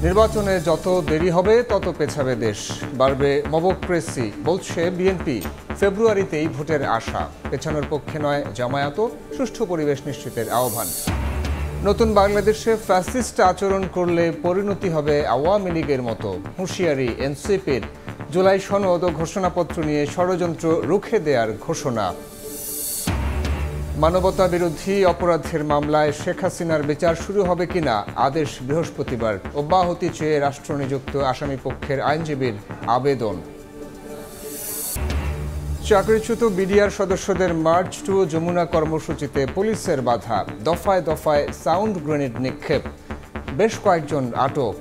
নির্বাচনে যত দেরি হবে তত পেছাবে দেশ, বাড়বে মবক্রেসি, বলছে বিএনপি। ফেব্রুয়ারিতেই ভোটের আশা, পেছানোর পক্ষে নয় জামায়াত, সুষ্ঠু পরিবেশ নিশ্চিতের আহ্বান। নতুন বাংলাদেশে ফ্যাসিস্ট আচরণ করলে পরিণতি হবে আওয়ামী লীগের মতো, হুঁশিয়ারি এনসিপির। জুলাই সনদ ও ঘোষণাপত্র নিয়ে ষড়যন্ত্র রুখে দেওয়ার ঘোষণা। মানবতা বিরোধী অপরাধের মামলায় শেখ হাসিনার বিচার শুরু হবে কিনা আদেশ বৃহস্পতিবার। অব্যাহতি চেয়ে রাষ্ট্রনিযুক্ত আসামি পক্ষের আইনজীবীর আবেদন। চাকরিচ্যুত বিডিআর সদস্যদের মার্চ টু যমুনা কর্মসূচিতে পুলিশের বাধা, দফায় দফায় সাউন্ড গ্রেনেড নিক্ষেপ, বেশ কয়েকজন আটক।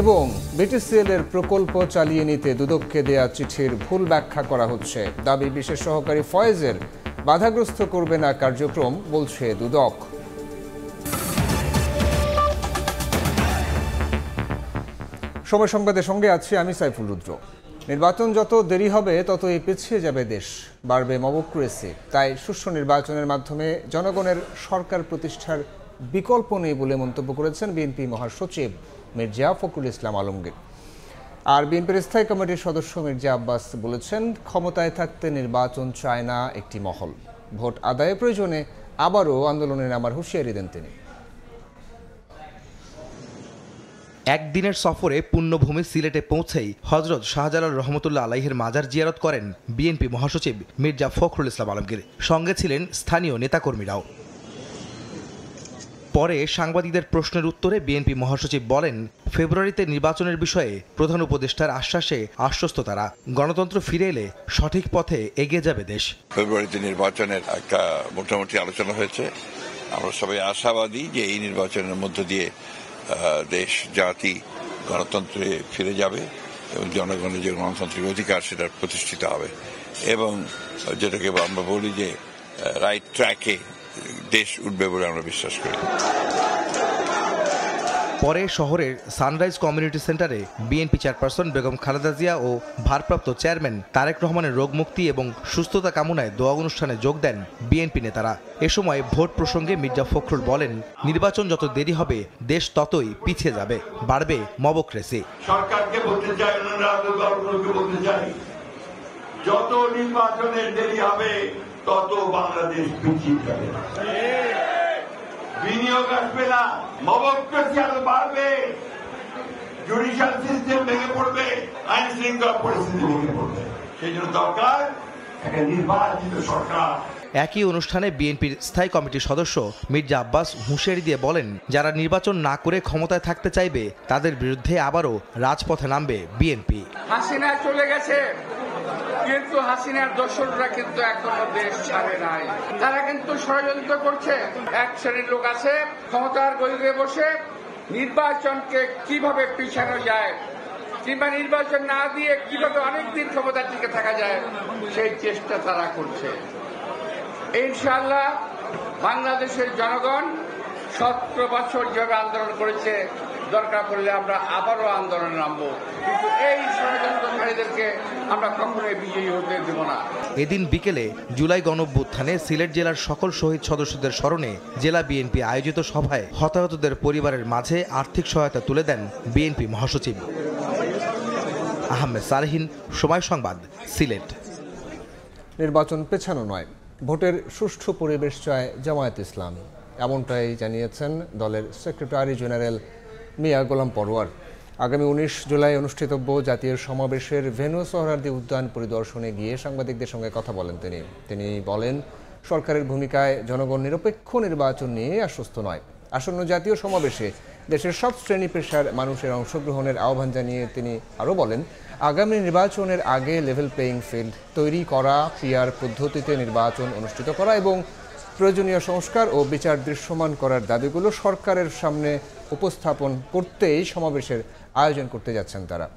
এবং বিটিসিএল এর প্রকল্প চালিয়ে নিতে দুদককে দেয়া চিঠির ভুল ব্যাখ্যা করা হচ্ছে, দাবি বিশেষ সহকারী ফয়েজের। বাধাগ্রস্ত করবে না কার্যক্রম, বলছে দুদক। সময় সংবাদের সঙ্গে আছি আমি সাইফুল রুদ্র। নির্বাচন যত দেরি হবে ততই পিছিয়ে যাবে দেশ, বাড়বে মবক্রেসি। তাই সুষ্ঠু নির্বাচনের মাধ্যমে জনগণের সরকার প্রতিষ্ঠার বিকল্প নেই বলে মন্তব্য করেছেন বিএনপি মহাসচিব মির্জা ফখরুল ইসলাম আলমগীর। আর বিএনপির স্থায়ী কমিটির সদস্য মির্জা আব্বাস বলেছেন, ক্ষমতায় থাকতে নির্বাচন চায় না একটি মহল। ভোট আদায়ের প্রয়োজনে আবারও আন্দোলনে নামার হুঁশিয়ারি দেন তিনি। একদিনের সফরে পুণ্যভূমি সিলেটে পৌঁছেই হযরত শাহজালাল রহমতুল্লাহ আলাইহির মাজার জিয়ারত করেন বিএনপি মহাসচিব মির্জা ফখরুল ইসলাম আলমগীর। সঙ্গে ছিলেন স্থানীয় নেতাকর্মীরাও। পরে সাংবাদিকদের প্রশ্নের উত্তরে বিএনপি মহাসচিব বলেন, ফেব্রুয়ারিতে নির্বাচনের বিষয়ে প্রধান উপদেষ্টার আশ্বাসে আশ্বস্ত তারা। গণতন্ত্র ফিরে এলে সঠিক পথে এগিয়ে যাবে দেশ। ফেব্রুয়ারিতে নির্বাচনের একটা মোটামুটি আলোচনা হয়েছে। আমরা সবাই আশাবাদী যে এই নির্বাচনের মধ্য দিয়ে দেশ জাতি গণতন্ত্রে ফিরে যাবে এবং জনগণের যে গণতান্ত্রিক অধিকার সেটা প্রতিষ্ঠিত হবে এবং যেটাকে আমরা বলি যে রাইট ট্র্যাকে দেশ উঠবে বলে আমরা বিশ্বাস করি। পরে শহরের সানরাইজ কমিউনিটি সেন্টারে বিএনপি চেয়ারপারসন বেগম খালেদা জিয়া ও ভারপ্রাপ্ত চেয়ারম্যান তারেক রহমানের রোগমুক্তি এবং সুস্থতা কামনায় দোয়া অনুষ্ঠানে যোগ দেন বিএনপি নেতারা। এ সময় ভোট প্রসঙ্গে মির্জা ফখরুল বলেন, নির্বাচন যত দেরি হবে দেশ ততই পিছিয়ে যাবে, বাড়বে মবক্রেসি। সরকারকে বলতে চাই, বলতে চাই, যত নির্বাচনের দেরি হবে তত বাংলাদেশ পিছিয়ে যাবে, বিনিয়োগ আসবে না, মবক্রেসি আরো বাড়বে, জুডিশিয়াল সিস্টেম ভেঙে পড়বে, আইন শৃঙ্খলা পরিস্থিতি ভেঙে পড়বে। সেই জন্য দরকার একটা নির্বাচিত সরকার। একই অনুষ্ঠানে বিএনপির স্থায়ী কমিটির সদস্য মির্জা আব্বাস হুঁশিয়ারি দিয়ে বলেন, যারা নির্বাচন না করে ক্ষমতায় থাকতে চাইবে তাদের বিরুদ্ধে আবারও রাজপথে নামবে বিএনপি। হাসিনা চলে গেছে, কিন্তু হাসিনার দোসররা কিন্তু এখনো দেশ ছাড়ে নাই। তারা কিন্তু ষড়যন্ত্র করছে। এক শ্রেণীর লোক আছে ক্ষমতার গদিতে বসে নির্বাচনকে কিভাবে পিছানো যায় কিংবা নির্বাচন না দিয়ে কিভাবে অনেকদিন ক্ষমতার টিকে থাকা যায় সেই চেষ্টা তারা করছে। ইনশাআল্লাহ বাংলাদেশের জনগণ 17 বছর যেভাবে আন্দোলন করেছে, দরকার পড়লে আমরা আবারও আন্দোলনে নামবো, কিন্তু এই ষড়যন্ত্রকারীদেরকে আমরা কখনোই বিজয়ী হতে দেব না। এদিন বিকেলে জুলাই গণঅভ্যুত্থানে সিলেট জেলার সকল শহীদ সদস্যদের স্মরণে জেলা বিএনপি আয়োজিত সভায় হতাহতদের পরিবারের মাঝে আর্থিক সহায়তা তুলে দেন বিএনপি মহাসচিব। আহমেদ সালেহীন, সময় সংবাদ, সিলেট। নির্বাচন পেছানো নয়, ভোটের সুষ্ঠু পরিবেশ চায় জামায়াত ইসলামী, এমনটাই জানিয়েছেন দলের সেক্রেটারি জেনারেল মিয়া গোলাম পরোয়ার। আগামী 19 জুলাই অনুষ্ঠিতব্য জাতীয় সমাবেশের ভেন্যু সোহরাওয়ার্দী উদ্যান পরিদর্শনে গিয়ে সাংবাদিকদের সঙ্গে কথা বলেন তিনি বলেন, সরকারের ভূমিকায় জনগণ নিরপেক্ষ নির্বাচন নিয়ে আশ্বস্ত নয়। আসন্ন জাতীয় সমাবেশে দেশের সব শ্রেণী পেশার মানুষের অংশগ্রহণের আহ্বান জানিয়ে তিনি আরও বলেন, আগামী নির্বাচনের আগে লেভেল প্লেয়িং ফিল্ড তৈরি করা, পিআর পদ্ধতিতে নির্বাচন অনুষ্ঠিত করা এবং প্রয়োজনীয় সংস্কার ও বিচার দৃশ্যমান করার দাবিগুলো সরকারের সামনে উপস্থাপন করতেই সমাবেশের আয়োজন করতে যাচ্ছেন তারা।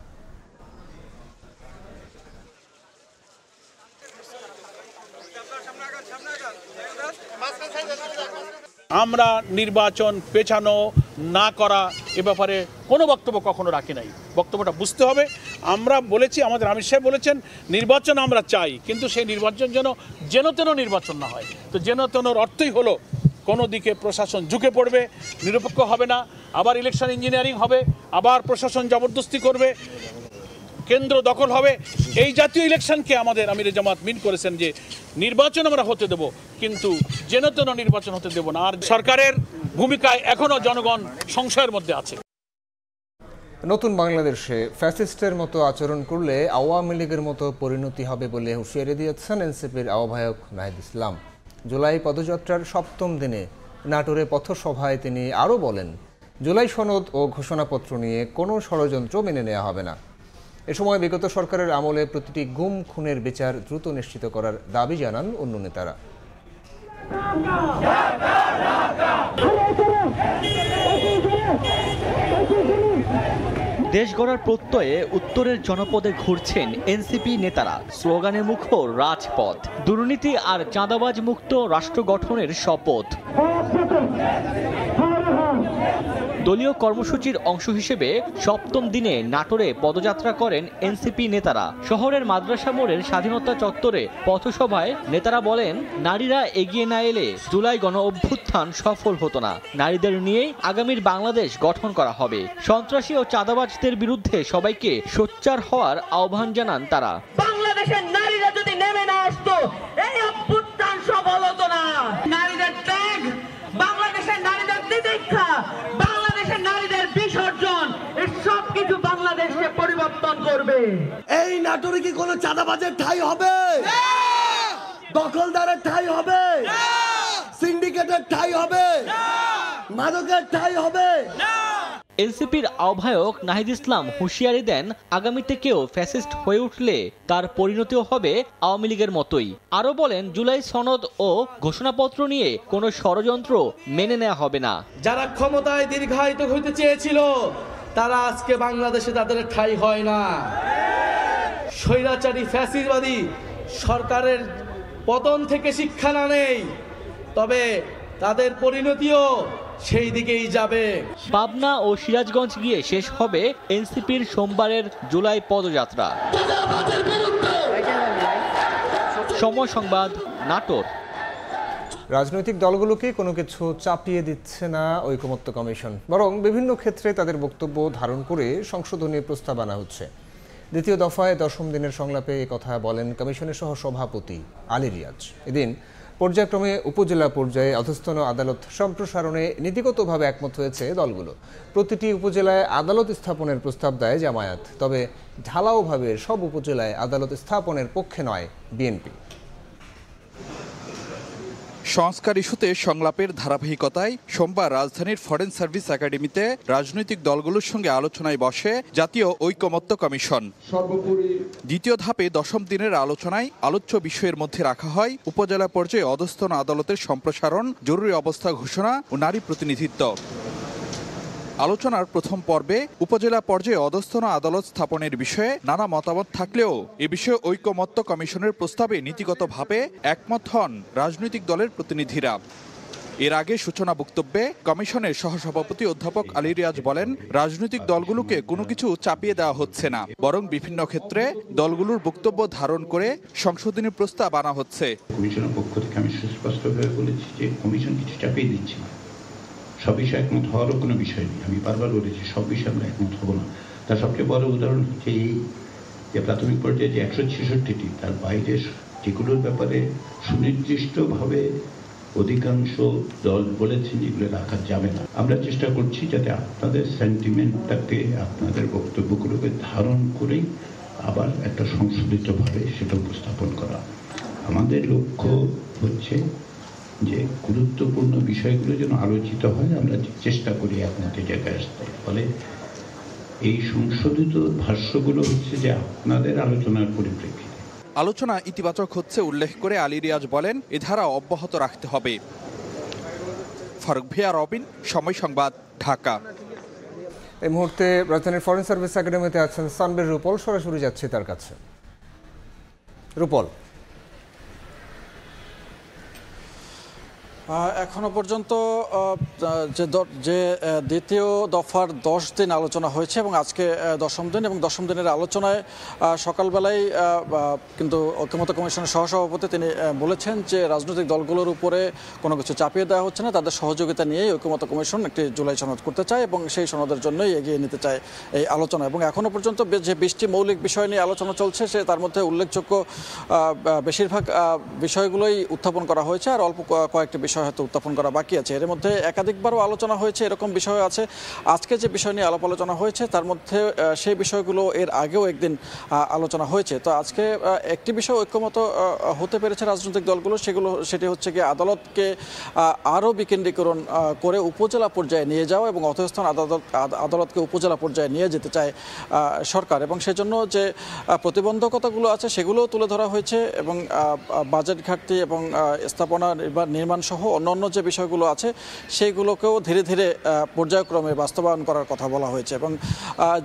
আমরা নির্বাচন পেছানো না করা এ ব্যাপারে কোনো বক্তব্য কখনো রাখি নাই। বক্তব্যটা বুঝতে হবে। আমরা বলেছি, আমাদের আমির সাহেব বলেছেন নির্বাচন আমরা চাই, কিন্তু সেই নির্বাচন যেন তেন নির্বাচন না হয়। তো যেন তেনর অর্থই হলো কোনো দিকে প্রশাসন ঝুঁকে পড়বে, নিরপেক্ষ হবে না, আবার ইলেকশন ইঞ্জিনিয়ারিং হবে, আবার প্রশাসন জবরদস্তি করবে, কেন্দ্র দখল হবে। এই জাতীয় ইলেকশনকে আমাদের আমিরে জামাত মিন করেছেন যে নির্বাচন আমরা হতে দেব, কিন্তু যেন তেন নির্বাচন হতে দেব না। আর সরকারের ভূমিকায় এখনো জনগণ সংশয়ের মধ্যে আছে। নতুন বাংলাদেশে ফ্যাসিস্টের মতো আচরণ করলে আওয়ামী লীগের মতো পরিণতি হবে বলে হুঁশিয়ারি দিয়েছেন এনসিপির আহ্বায়ক নাহিদ ইসলাম। জুলাই পদযাত্রার ৭ম দিনে নাটোরে পথসভায় তিনি আরও বলেন, জুলাই সনদ ও ঘোষণাপত্র নিয়ে কোনো ষড়যন্ত্র মেনে নেওয়া হবে না। এ সময় বিগত সরকারের আমলে প্রতিটি গুম খুনের বিচার দ্রুত নিশ্চিত করার দাবি জানান অন্য নেতারা। দেশ গড়ার প্রত্যয়ে উত্তরের জনপদে ঘুরছেন এনসিপি নেতারা। স্লোগানে মুখর রাজপথ, দুর্নীতি আর চাঁদাবাজ মুক্ত রাষ্ট্র গঠনের শপথ। দলীয় কর্মসূচির অংশ হিসেবে ৭ম দিনে নাটোরে পদযাত্রা করেন এনসিপি নেতারা। শহরের মাদ্রাসা মোড়ের স্বাধীনতা চত্বরে পথসভায় নেতারা বলেন, নারীরা এগিয়ে না এলে জুলাই গণ অভ্যুত্থান সফল হতো না। নারীদের নিয়েই আগামীর বাংলাদেশ গঠন করা হবে। সন্ত্রাসী ও চাঁদাবাজদের বিরুদ্ধে সবাইকে সোচ্চার হওয়ার আহ্বান জানান তারা। বাংলাদেশের নারীরা যদি নেমে না আসতো, এই অভ্যুত্থান সফল হতো না। নারীদের ত্যাগ, বাংলাদেশের নারীদের দীক্ষা, বাংলাদেশের নারীদের বিসর্জন, এই সব কিছু বাংলাদেশকে পরিবর্তন করবে। এই নাটোরে কি কোনো চাঁদাবাজের ঠাঁই হবে? দখলদারের ঠাঁই হবে? সিন্ডিকেটের ঠাঁই হবে? মাদকের ঠাঁই হবে? এনসিপির আহ্বায়ক নাহিদ ইসলাম হুঁশিয়ারি দেন, আগামীতে কেউ ফ্যাসিস্ট হয়ে উঠলে তার পরিণতিও হবে আওয়ামী লীগের মতোই। আরও বলেন, জুলাই সনদ ও ঘোষণাপত্র নিয়ে কোনো ষড়যন্ত্র মেনে নেওয়া হবে না। যারা ক্ষমতায় দীর্ঘায়িত হইতে চেয়েছিল তারা আজকে বাংলাদেশে তাদের ঠাঁই হয় না। স্বৈরাচারী ফ্যাসিবাদী সরকারের পতন থেকে শিক্ষা না নেই, তবে তাদের পরিণতিও সেই দিকেই যাবে। পাবনা ও সিরাজগঞ্জ গিয়ে শেষ হবে এনসিপির সোমবারের জুলাই পদযাত্রা। সময় সংবাদ, নাটোর। রাজনৈতিক দলগুলোকে কোনো কিছু চাপিয়ে দিচ্ছে না ঐকমত্য কমিশন, বরং বিভিন্ন ক্ষেত্রে তাদের বক্তব্য ধারণ করে সংশোধনী প্রস্তাব আনা হচ্ছে। দ্বিতীয় দফায় 10ম দিনের সংলাপে কথা বলেন কমিশনের সহ সভাপতি আলী রিয়াজ। এদিন পর্যায়ক্রমে উপজেলা পর্যায়ে অধস্তন আদালত সম্প্রসারণে নীতিগতভাবে একমত হয়েছে দলগুলো। প্রতিটি উপজেলায় আদালত স্থাপনের প্রস্তাব দেয় জামায়াত, তবে ঢালাওভাবে সব উপজেলায় আদালত স্থাপনের পক্ষে নয় বিএনপি। সংস্কার ইস্যুতে সংলাপের ধারাবাহিকতায় সোমবার রাজধানীর ফরেন সার্ভিস একাডেমিতে রাজনৈতিক দলগুলোর সঙ্গে আলোচনায় বসে জাতীয় ঐকমত্য কমিশন। দ্বিতীয় ধাপে 10ম দিনের আলোচনায় আলোচ্য বিষয়ের মধ্যে রাখা হয় উপজেলা পর্যায়ে অধস্তন আদালতের সম্প্রসারণ, জরুরি অবস্থা ঘোষণা ও নারী প্রতিনিধিত্ব। আলোচনার প্রথম পর্বে উপজেলা পর্যায়ে অধস্তন আদালত স্থাপনের বিষয়ে নানা মতামত থাকলেও এ বিষয়ে ঐকমত্য কমিশনের প্রস্তাবে নীতিগতভাবে একমত হন রাজনৈতিক দলের প্রতিনিধিরা। এর আগে সূচনা বক্তব্যে কমিশনের সহসভাপতি অধ্যাপক আলী রিয়াজ বলেন, রাজনৈতিক দলগুলোকে কোনো কিছু চাপিয়ে দেওয়া হচ্ছে না, বরং বিভিন্ন ক্ষেত্রে দলগুলোর বক্তব্য ধারণ করে সংশোধনী প্রস্তাব আনা হচ্ছে। কমিশনের পক্ষ থেকে আমি সুস্পষ্টভাবে বলেছি যে কমিশন কিছু চাপিয়ে দিচ্ছে না। সব বিষয়ে একমত হওয়ারও কোনো বিষয় নেই। আমি বারবার বলেছি সব বিষয়ে আমরা একমত হব না। তার সবচেয়ে বড় উদাহরণ হচ্ছে এই যে প্রাথমিক পর্যায়ে যে 166টি, তার বাইরে যেগুলোর ব্যাপারে সুনির্দিষ্টভাবে অধিকাংশ দল বলেছেন যেগুলো রাখা যাবে না। আমরা চেষ্টা করছি যাতে আপনাদের সেন্টিমেন্টটাকে, আপনাদের বক্তব্যগুলোকে ধারণ করেই আবার একটা সংশোধিতভাবে সেটা উপস্থাপন করা। আমাদের লক্ষ্য হচ্ছে যে গুরুত্বপূর্ণ বিষয়গুলো যেন আলোচিত হয়, আমরা চেষ্টা করি একমতের জায়গায় আসতে। ফলে এই সংশোধিত ভাষ্যগুলো হচ্ছে যে আপনাদের আলোচনার পরিপ্রেক্ষিতে। আলোচনা ইতিবাচক হচ্ছে উল্লেখ করে আলী রিয়াজ বলেন, এ ধারা অব্যাহত রাখতে হবে। ফারুক ভিয়া, রবিন, সময় সংবাদ, ঢাকা। এই মুহূর্তে রাজধানীর ফরেন সার্ভিস একাডেমিতে আছেন সানবের রূপল, সরাসরি যাচ্ছি তার কাছে। রূপল, এখনো পর্যন্ত যে দ্বিতীয় দফার 10 দিন আলোচনা হয়েছে এবং আজকে 10ম দিন, এবং 10ম দিনের আলোচনায় সকালবেলায় কিন্তু ঐক্যমত্য কমিশনের সহসভাপতি তিনি বলেছেন যে রাজনৈতিক দলগুলোর উপরে কোনো কিছু চাপিয়ে দেওয়া হচ্ছে না, তাদের সহযোগিতা নিয়েই ঐক্যমত্য কমিশন একটি জুলাই সনদ করতে চায় এবং সেই সনদের জন্যই এগিয়ে নিতে চায় এই আলোচনা। এবং এখনো পর্যন্ত যে 20টি মৌলিক বিষয় নিয়ে আলোচনা চলছে তার মধ্যে উল্লেখযোগ্য বেশিরভাগ বিষয়গুলোই উত্থাপন করা হয়েছে, আর অল্প কয়েকটি বিষয় হয়তো উত্থাপন করা বাকি আছে। এর মধ্যে একাধিকবারও আলোচনা হয়েছে, এরকম বিষয় আছে। আজকে যে বিষয় নিয়ে আলাপ আলোচনা হয়েছে তার মধ্যে সেই বিষয়গুলো এর আগেও একদিন আলোচনা হয়েছে। তো আজকে একটি বিষয় ঐক্যমত হতে পেরেছে রাজনৈতিক দলগুলো, সেটি হচ্ছে কি আদালতকে আরও বিকেন্দ্রীকরণ করে উপজেলা পর্যায়ে নিয়ে যাওয়া এবং অধস্তন আদালতকে উপজেলা পর্যায়ে নিয়ে যেতে চায় সরকার, এবং সেজন্য যে প্রতিবন্ধকতাগুলো আছে সেগুলোও তুলে ধরা হয়েছে এবং বাজেট ঘাটতি এবং স্থাপনা নির্মাণ সহ অন্যান্য যে বিষয়গুলো আছে সেইগুলোকেও ধীরে ধীরে পর্যায়ক্রমে বাস্তবায়ন করার কথা বলা হয়েছে। এবং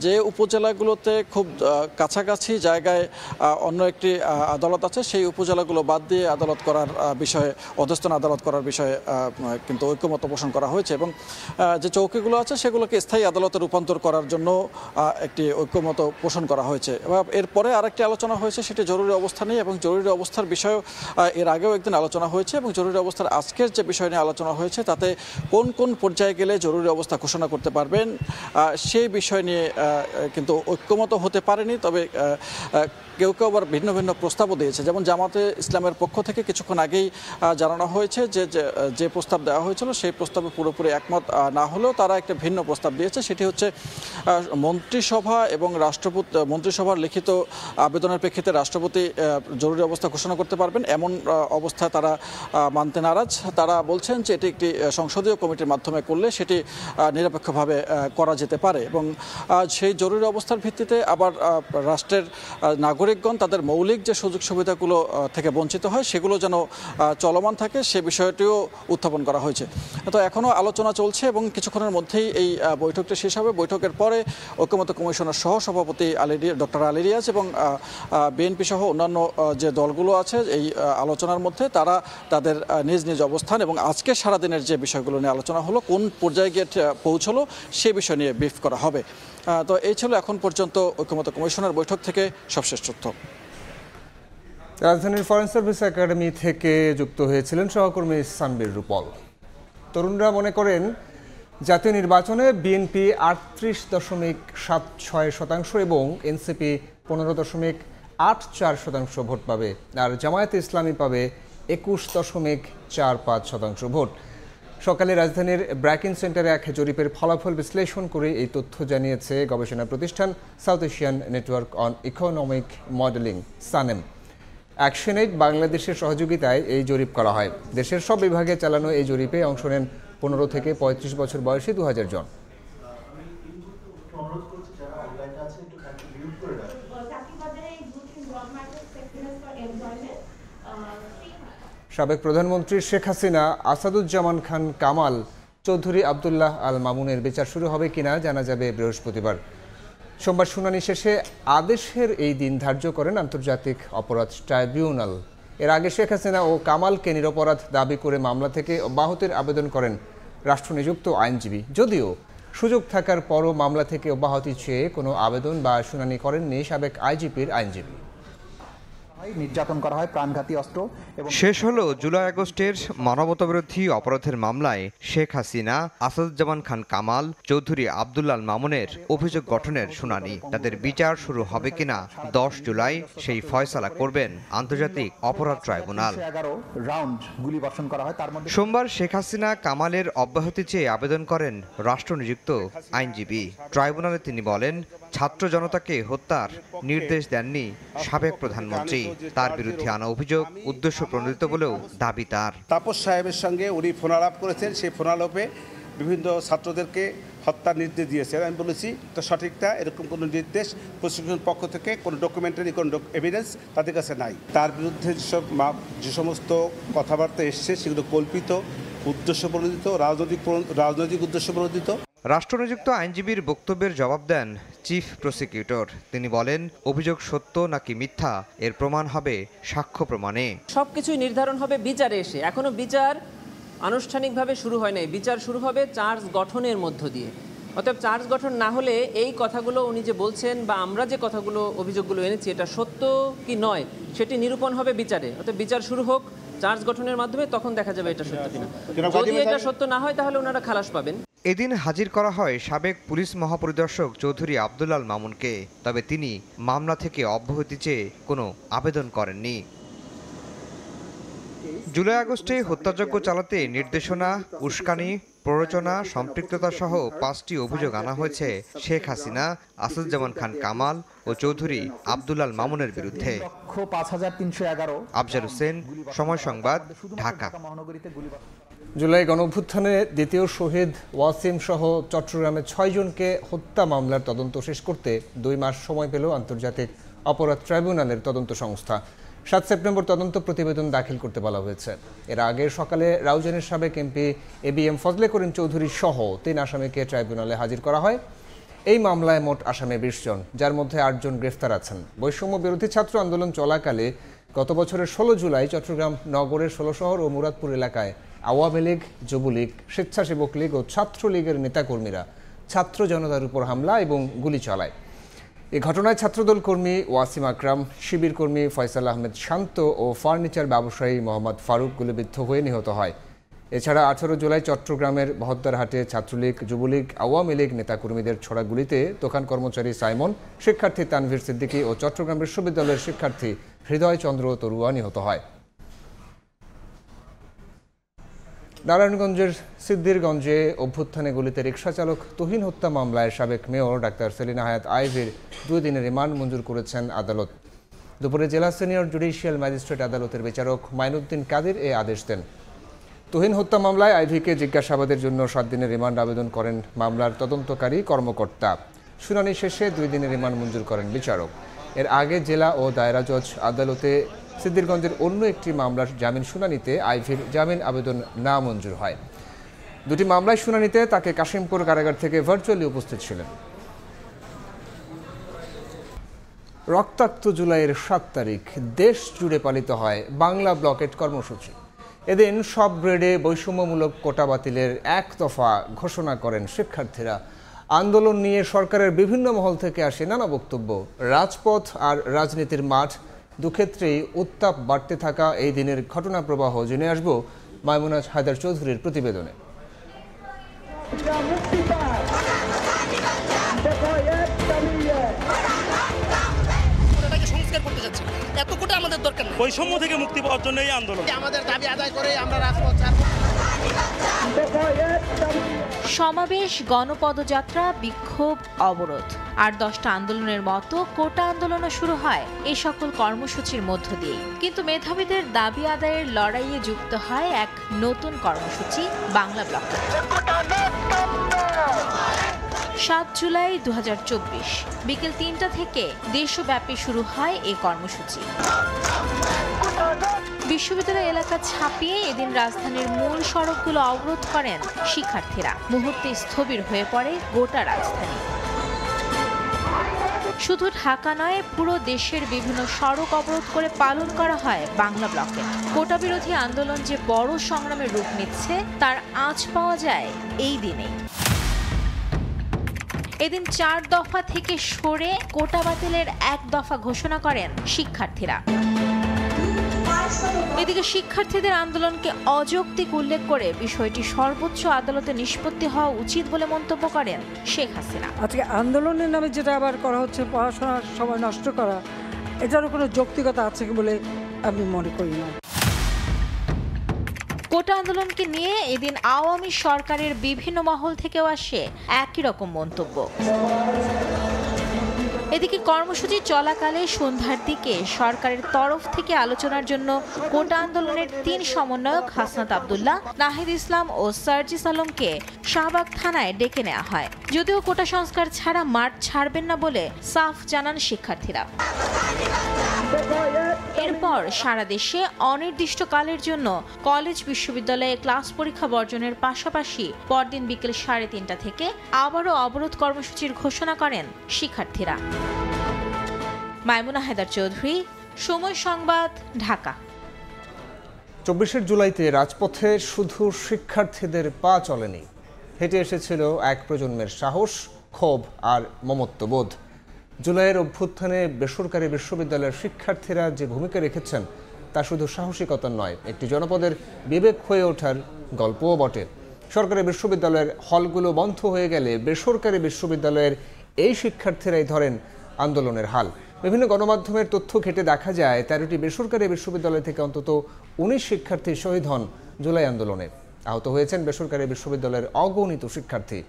যে উপজেলাগুলোতে খুব কাছাকাছি জায়গায় অন্য একটি আদালত আছে সেই উপজেলাগুলো বাদ দিয়ে আদালত করার বিষয়ে, অধস্তন আদালত করার বিষয়ে কিন্তু ঐক্যমত পোষণ করা হয়েছে। এবং যে চৌকিগুলো আছে সেগুলোকে স্থায়ী আদালতে রূপান্তর করার জন্য একটি ঐক্যমত পোষণ করা হয়েছে। এরপরে আরেকটি আলোচনা হয়েছে সেটি জরুরি অবস্থা নিয়ে, এবং জরুরি অবস্থার বিষয়েও এর আগেও একদিন আলোচনা হয়েছে, এবং জরুরি অবস্থার আজকের যে বিষয় নিয়ে আলোচনা হয়েছে তাতে কোন কোন পর্যায়ে গেলে জরুরি অবস্থা ঘোষণা করতে পারবেন সেই বিষয় নিয়ে কিন্তু ঐক্যমত হতে পারেনি। তবে কেউ কেউ আবার ভিন্ন ভিন্ন প্রস্তাবও দিয়েছে, যেমন জামাতে ইসলামের পক্ষ থেকে কিছুক্ষণ আগেই জানানো হয়েছে যে প্রস্তাব দেওয়া হয়েছিল সেই প্রস্তাবে পুরোপুরি একমত না হলেও তারা একটা ভিন্ন প্রস্তাব দিয়েছে, সেটি হচ্ছে মন্ত্রিসভা এবং মন্ত্রিসভার লিখিত আবেদনের প্রেক্ষিতে রাষ্ট্রপতি জরুরি অবস্থা ঘোষণা করতে পারবেন, এমন অবস্থায় তারা মানতে নারাজ। তারা বলছেন যে এটি একটি সংসদীয় কমিটির মাধ্যমে করলে সেটি নিরপেক্ষভাবে করা যেতে পারে, এবং সেই জরুরি অবস্থার ভিত্তিতে আবার রাষ্ট্রের নাগরিকগণ তাদের মৌলিক যে সুযোগ সুবিধাগুলো থেকে বঞ্চিত হয় সেগুলো যেন চলমান থাকে সে বিষয়টিও উত্থাপন করা হয়েছে। তো এখনও আলোচনা চলছে এবং কিছুক্ষণের মধ্যেই এই বৈঠকটি শেষ হবে। বৈঠকের পরে ঐক্যমত্য কমিশনের সহসভাপতি ডক্টর আলী রিয়াজ এবং বিএনপি সহ অন্যান্য যে দলগুলো আছে এই আলোচনার মধ্যে তারা তাদের নিজ নিজ অবস্থান এবং আজকে সারাদিনের যে বিষয়গুলো নিয়ে আলোচনা হলো, কোন পর্যায়ে গিয়ে পৌঁছলো সে বিষয় নিয়ে ব্রিফ করা হবে। তো এই ছিল এখন পর্যন্ত ঐক্যমত্য কমিশনের বৈঠক থেকে সবশেষ তথ্য। রাজধানীর ফরেন সার্ভিস একাডেমি থেকে যুক্ত হয়েছিলেন সহকর্মী সানবীর রূপল। তরুণরা মনে করেন জাতীয় নির্বাচনে বিএনপি 38.76% এবং এনসিপি 15.84% ভোট পাবে, আর জামায়াতে ইসলামী পাবে 21.45% ভোট। সকালে রাজধানীর ব্র্যাকিন সেন্টারে এক জরিপের ফলাফল বিশ্লেষণ করে এই তথ্য জানিয়েছে গবেষণা প্রতিষ্ঠান South Asian Network on Economic Modelling SANEM. ActionAid বাংলাদেশের সহযোগিতায় এই জরিপ করা হয়। দেশের সব বিভাগে চালানো এই জরিপে অংশ নেন 15 থেকে 35 বছর বয়সী 2000 জন। সাবেক প্রধানমন্ত্রী শেখ হাসিনা, আসাদুজ্জামান খান কামাল, চৌধুরী আবদুল্লাহ আল মামুনের বিচার শুরু হবে কিনা জানা যাবে বৃহস্পতিবার। সোমবার শুনানি শেষে আদেশের এই দিন ধার্য করেন আন্তর্জাতিক অপরাধ ট্রাইব্যুনাল। এর আগে শেখ হাসিনা ও কামালকে নিরপরাধ দাবি করে মামলা থেকে অব্যাহতির আবেদন করেন রাষ্ট্রনিযুক্ত আইনজীবী। যদিও সুযোগ থাকার পরও মামলা থেকে অব্যাহতি চেয়ে কোনো আবেদন বা শুনানি করেননি সাবেক আইজিপির আইনজীবী। নির্যাতন করা হয়, প্রাণঘাতী অস্ত্র। শেষ হলো জুলাই আগস্টের মানবতাবিরোধী অপরাধের মামলায় শেখ হাসিনা, আসাদুজ্জামান খান কামাল, চৌধুরী আবদুল্লাহ আল মামুনের অভিযোগ গঠনের শুনানি। তাদের বিচার শুরু হবে কিনা 10 জুলাই সেই ফয়সালা করবেন আন্তর্জাতিক অপরাধ ট্রাইব্যুনাল। সোমবার শেখ হাসিনা কামালের অব্যাহতি চেয়ে আবেদন করেন রাষ্ট্রনিযুক্ত আইনজীবী। ট্রাইব্যুনালে তিনি বলেন, ছাত্র জনতাকে হত্যার নির্দেশ দেননি সাবেক প্রধানমন্ত্রী। তার বিরুদ্ধে আনা অভিযোগ উদ্দেশ্য প্রণোদিত বলেও দাবি তার। তাপস সাহেবের সঙ্গে উনি ফোনালাপ করেছেন, সেই ফোনালাপে বিভিন্ন ছাত্রদেরকে হত্যার নির্দেশ দিয়েছেন। আমি বলেছি তো সঠিকটা, এরকম কোনো নির্দেশ প্রশাসন পক্ষ থেকে কোনো ডকুমেন্টারি কোনো এভিডেন্স তাদের কাছে নাই। তার বিরুদ্ধে যে সমস্ত কথাবার্তা এসছে সেগুলো কল্পিত, উদ্দেশ্য প্রণোদিত, রাজনৈতিক উদ্দেশ্য প্রণোদিত। রাষ্ট্রনিযুক্ত আইনজীবীর বক্তব্যের জবাব দেন চিফ প্রসিকিউটর। তিনি বলেন, অভিযোগ সত্য নাকি মিথ্যা এর প্রমাণ হবে সাক্ষ্য প্রমাণে। সবকিছু নির্ধারণ হবে বিচারে এসে। এখনো বিচার আনুষ্ঠানিকভাবে শুরু হয় নাই, বিচার শুরু হবে চার্জ গঠনের মধ্য দিয়ে। অতএব চার্জ গঠন না হলে এই কথাগুলো উনি যে বলছেন বা আমরা যে কথাগুলো অভিযোগগুলো এনেছি এটা সত্য কি নয় সেটি নিরূপণ হবে বিচারে। অতএব বিচার শুরু হোক চার্জ গঠনের মাধ্যমে, তখন দেখা যাবে এটা সত্য কিনা। যদি এটা সত্য না হয় তাহলে ওনারা খালাস পাবেন। এদিন হাজির করা হয় সাবেক পুলিশ মহাপরিদর্শক চৌধুরী আব্দুল্লাল মামুনকে, তবে তিনি মামলা থেকে অব্যাহতি চেয়ে কোনো আবেদন করেননি। জুলাই আগস্টে হত্যাযজ্ঞ চালাতে নির্দেশনা, উস্কানি, প্ররোচনা, সম্পৃক্ততা সহ 5টি অভিযোগ আনা হয়েছে শেখ হাসিনা, আসাদুজ্জামান খান কামাল ও চৌধুরী আব্দুল্লাল মামুনের বিরুদ্ধে। আফজাল হোসেন, সময় সংবাদ, ঢাকা। জুলাই গণঅভ্যুত্থানে দ্বিতীয় শহীদ ওয়াসিম সহ চট্টগ্রামে 6 জনকে হত্যা মামলার তদন্ত শেষ করতে 2 মাস সময় পেল আন্তর্জাতিক অপরাধ ট্রাইব্যুনালের তদন্ত সংস্থা। 7 সেপ্টেম্বর তদন্ত প্রতিবেদন দাখিল করতে বলা হয়েছে। এর আগে সকালে রাউজানের সাবেক এমপি এবিএম ফজলে করিম চৌধুরী সহ 3 আসামিকে ট্রাইব্যুনালে হাজির করা হয়। এই মামলায় মোট আসামি 20 জন, যার মধ্যে 8 জন গ্রেফতার আছেন। বৈষম্য বিরোধী ছাত্র আন্দোলন চলাকালে গত বছরের 16 জুলাই চট্টগ্রাম নগরের 16 শহর ও মুরাদপুর এলাকায় আওয়ামী লীগ, যুবলীগ, স্বেচ্ছাসেবক লীগ ও ছাত্রলীগের নেতাকর্মীরা ছাত্র জনতার উপর হামলা এবং গুলি চালায়। এ ঘটনায় ছাত্রদল কর্মী ওয়াসিম আকরাম, শিবির কর্মী ফয়সাল আহমেদ শান্ত ও ফার্নিচার ব্যবসায়ী মোহাম্মদ ফারুক গুলিবিদ্ধ হয়ে নিহত হয়। এছাড়া 18 জুলাই চট্টগ্রামের বহদ্দারহাটে ছাত্রলীগ, যুবলীগ, আওয়ামী লীগ নেতাকর্মীদের ছোড়া গুলিতে দোকান কর্মচারী সাইমন, শিক্ষার্থী তানভীর সিদ্দিকী ও চট্টগ্রাম বিশ্ববিদ্যালয়ের শিক্ষার্থী হৃদয় চন্দ্র তরুয়া নিহত হয়। নারায়ণগঞ্জের সিদ্দিরগঞ্জে অভ্যুত্থানে গুলিতে রিকশা চালক তুহিন হত্যা মামলায় সাবেক মেয়র ডাক্তার সেলিনা হায়াত আইভির 2 দিনের রিমান্ড মঞ্জুর করেছেন আদালত। দুপুরে জেলা সিনিয়র জুডিশিয়াল ম্যাজিস্ট্রেট আদালতের বিচারক মাইনুদ্দিন কাদের এ আদেশ দেন। তুহিন হত্যা মামলায় আইভিকে জিজ্ঞাসাবাদের জন্য 7 দিনের রিমান্ড আবেদন করেন মামলার তদন্তকারী কর্মকর্তা। শুনানি শেষে 2 দিনের রিমান্ড মঞ্জুর করেন বিচারক। এর আগে জেলা ও দায়রা জজ আদালতে সিদ্দিরগঞ্জের অন্য একটি মামলার জামিন শুনানিতে আইভির জামিন আবেদন না মঞ্জুর হয়। 2টি মামলায় শুনানিতে তাকে কাশিমপুর কারাগার থেকে ভার্চুয়ালি উপস্থিত ছিলেন। রক্তাক্ত জুলাইয়ের 7 তারিখ দেশ জুড়ে পালিত হয় বাংলা ব্লকেট কর্মসূচি। এদিন সব গ্রেডে বৈষম্যমূলক কোটা বাতিলের 1 দফা ঘোষণা করেন শিক্ষার্থীরা। আন্দোলন নিয়ে সরকারের বিভিন্ন মহল থেকে আসে নানা বক্তব্য। রাজপথ আর রাজনীতির মাঠ দুক্ষেত্রেই উত্তাপ বাড়তে থাকা এই দিনের ঘটনা প্রবাহ জেনে আসব মাইমুনা হায়দার চৌধুরীর প্রতিবেদনে। বৈষম্য থেকে মুক্তি পাওয়ার জন্য এই আন্দোলন, আমাদের দাবি আদায় করে আমরা রাজপথ ছাড়ব। সমাবেশ, গণপদযাত্রা, বিক্ষোভ, অবরোধ আর 10টা আন্দোলনের মতো কোটা আন্দোলনও শুরু হয় এই সকল কর্মসূচির মধ্য দিয়ে। কিন্তু মেধাবীদের দাবি আদায়ের লড়াইয়ে যুক্ত হয় এক নতুন কর্মসূচি, বাংলা ব্লক। 7 জুলাই 2024 বিকেল 3টা থেকে দেশব্যাপী শুরু হয় এই কর্মসূচি। বিশ্ববিদ্যালয় এলাকা ছাপিয়ে এদিন রাজধানীর মূল সড়কগুলো অবরোধ করেন শিক্ষার্থীরা। মুহূর্তে স্থবির হয়ে পড়ে গোটা রাজধানী। শুধু ঢাকা নয়, পুরো দেশের বিভিন্ন সড়ক অবরোধ করে পালন করা হয় বাংলা ব্লকে। কোটা বিরোধী আন্দোলন যে বড় সংগ্রামের রূপ নিচ্ছে তার আঁচ পাওয়া যায় এই দিনেই। এদিন 4 দফা থেকে সরে কোটা বাতিলের 1 দফা ঘোষণা করেন শিক্ষার্থীরা। এদিকে শিক্ষার্থীদের আন্দোলনকে অযৌক্তিক উল্লেখ করে বিষয়টি সর্বোচ্চ আদালতে নিষ্পত্তি হওয়া উচিত বলে মন্তব্য করেন শেখ হাসিনা। আজকে আন্দোলনের নামে যেটা আবার করা হচ্ছে, পড়াশোনার সময় নষ্ট করা, এটারও কোনো যৌক্তিকতা আছে বলে আমি মনে করি না। কোটা আন্দোলনকে নিয়ে এদিন আওয়ামী সরকারের বিভিন্ন মহল থেকেও আসে একই রকম মন্তব্য। এদিকে কর্মসূচি চলাকালে সন্ধ্যার দিকে সরকারের তরফ থেকে আলোচনার জন্য কোটা আন্দোলনের 3 সমন্বয়ক হাসনাত আব্দুল্লাহ, নাহিদ ইসলাম ও সার্জিস আলমকে শাহবাগ থানায় ডেকে নেওয়া হয়। যদিও কোটা সংস্কার ছাড়া মাঠ ছাড়বেন না বলে সাফ জানান শিক্ষার্থীরা। এরপর সারা দেশে অনির্দিষ্টকালের জন্য কলেজ, বিশ্ববিদ্যালয়ে ক্লাস পরীক্ষা বর্জনের পাশাপাশি পরদিন বিকেল 3:30টা থেকে আবারও অবরোধ কর্মসূচির ঘোষণা করেন শিক্ষার্থীরা। মাইমুনা হায়দার চৌধুরী, সময় সংবাদ, ঢাকা। 24 জুলাইতে রাজপথে শুধু শিক্ষার্থীদের পা চলেনি, হেঁটে এসেছিল এক প্রজন্মের সাহস, ক্ষোভ আর মমত্ববোধ। জুলাইয়ের অভ্যুত্থানে বেসরকারি বিশ্ববিদ্যালয়ের শিক্ষার্থীরা যে ভূমিকা রেখেছেন তা শুধু সাহসিকতা নয়, একটি জনপদের বিবেক হয়ে ওঠার গল্পও বটে। সরকারি বিশ্ববিদ্যালয়ের হলগুলো বন্ধ হয়ে গেলে বেসরকারি বিশ্ববিদ্যালয়ের এই শিক্ষার্থীরাই ধরেন আন্দোলনের হাল। বিভিন্ন গণমাধ্যমের তথ্য ঘেঁটে দেখা যায় 13টি বেসরকারি বিশ্ববিদ্যালয় থেকে অন্তত 19 শিক্ষার্থী শহীদ হন জুলাই আন্দোলনে। আহত হয়েছেন বেসরকারি বিশ্ববিদ্যালয়ের অগণিত শিক্ষার্থী।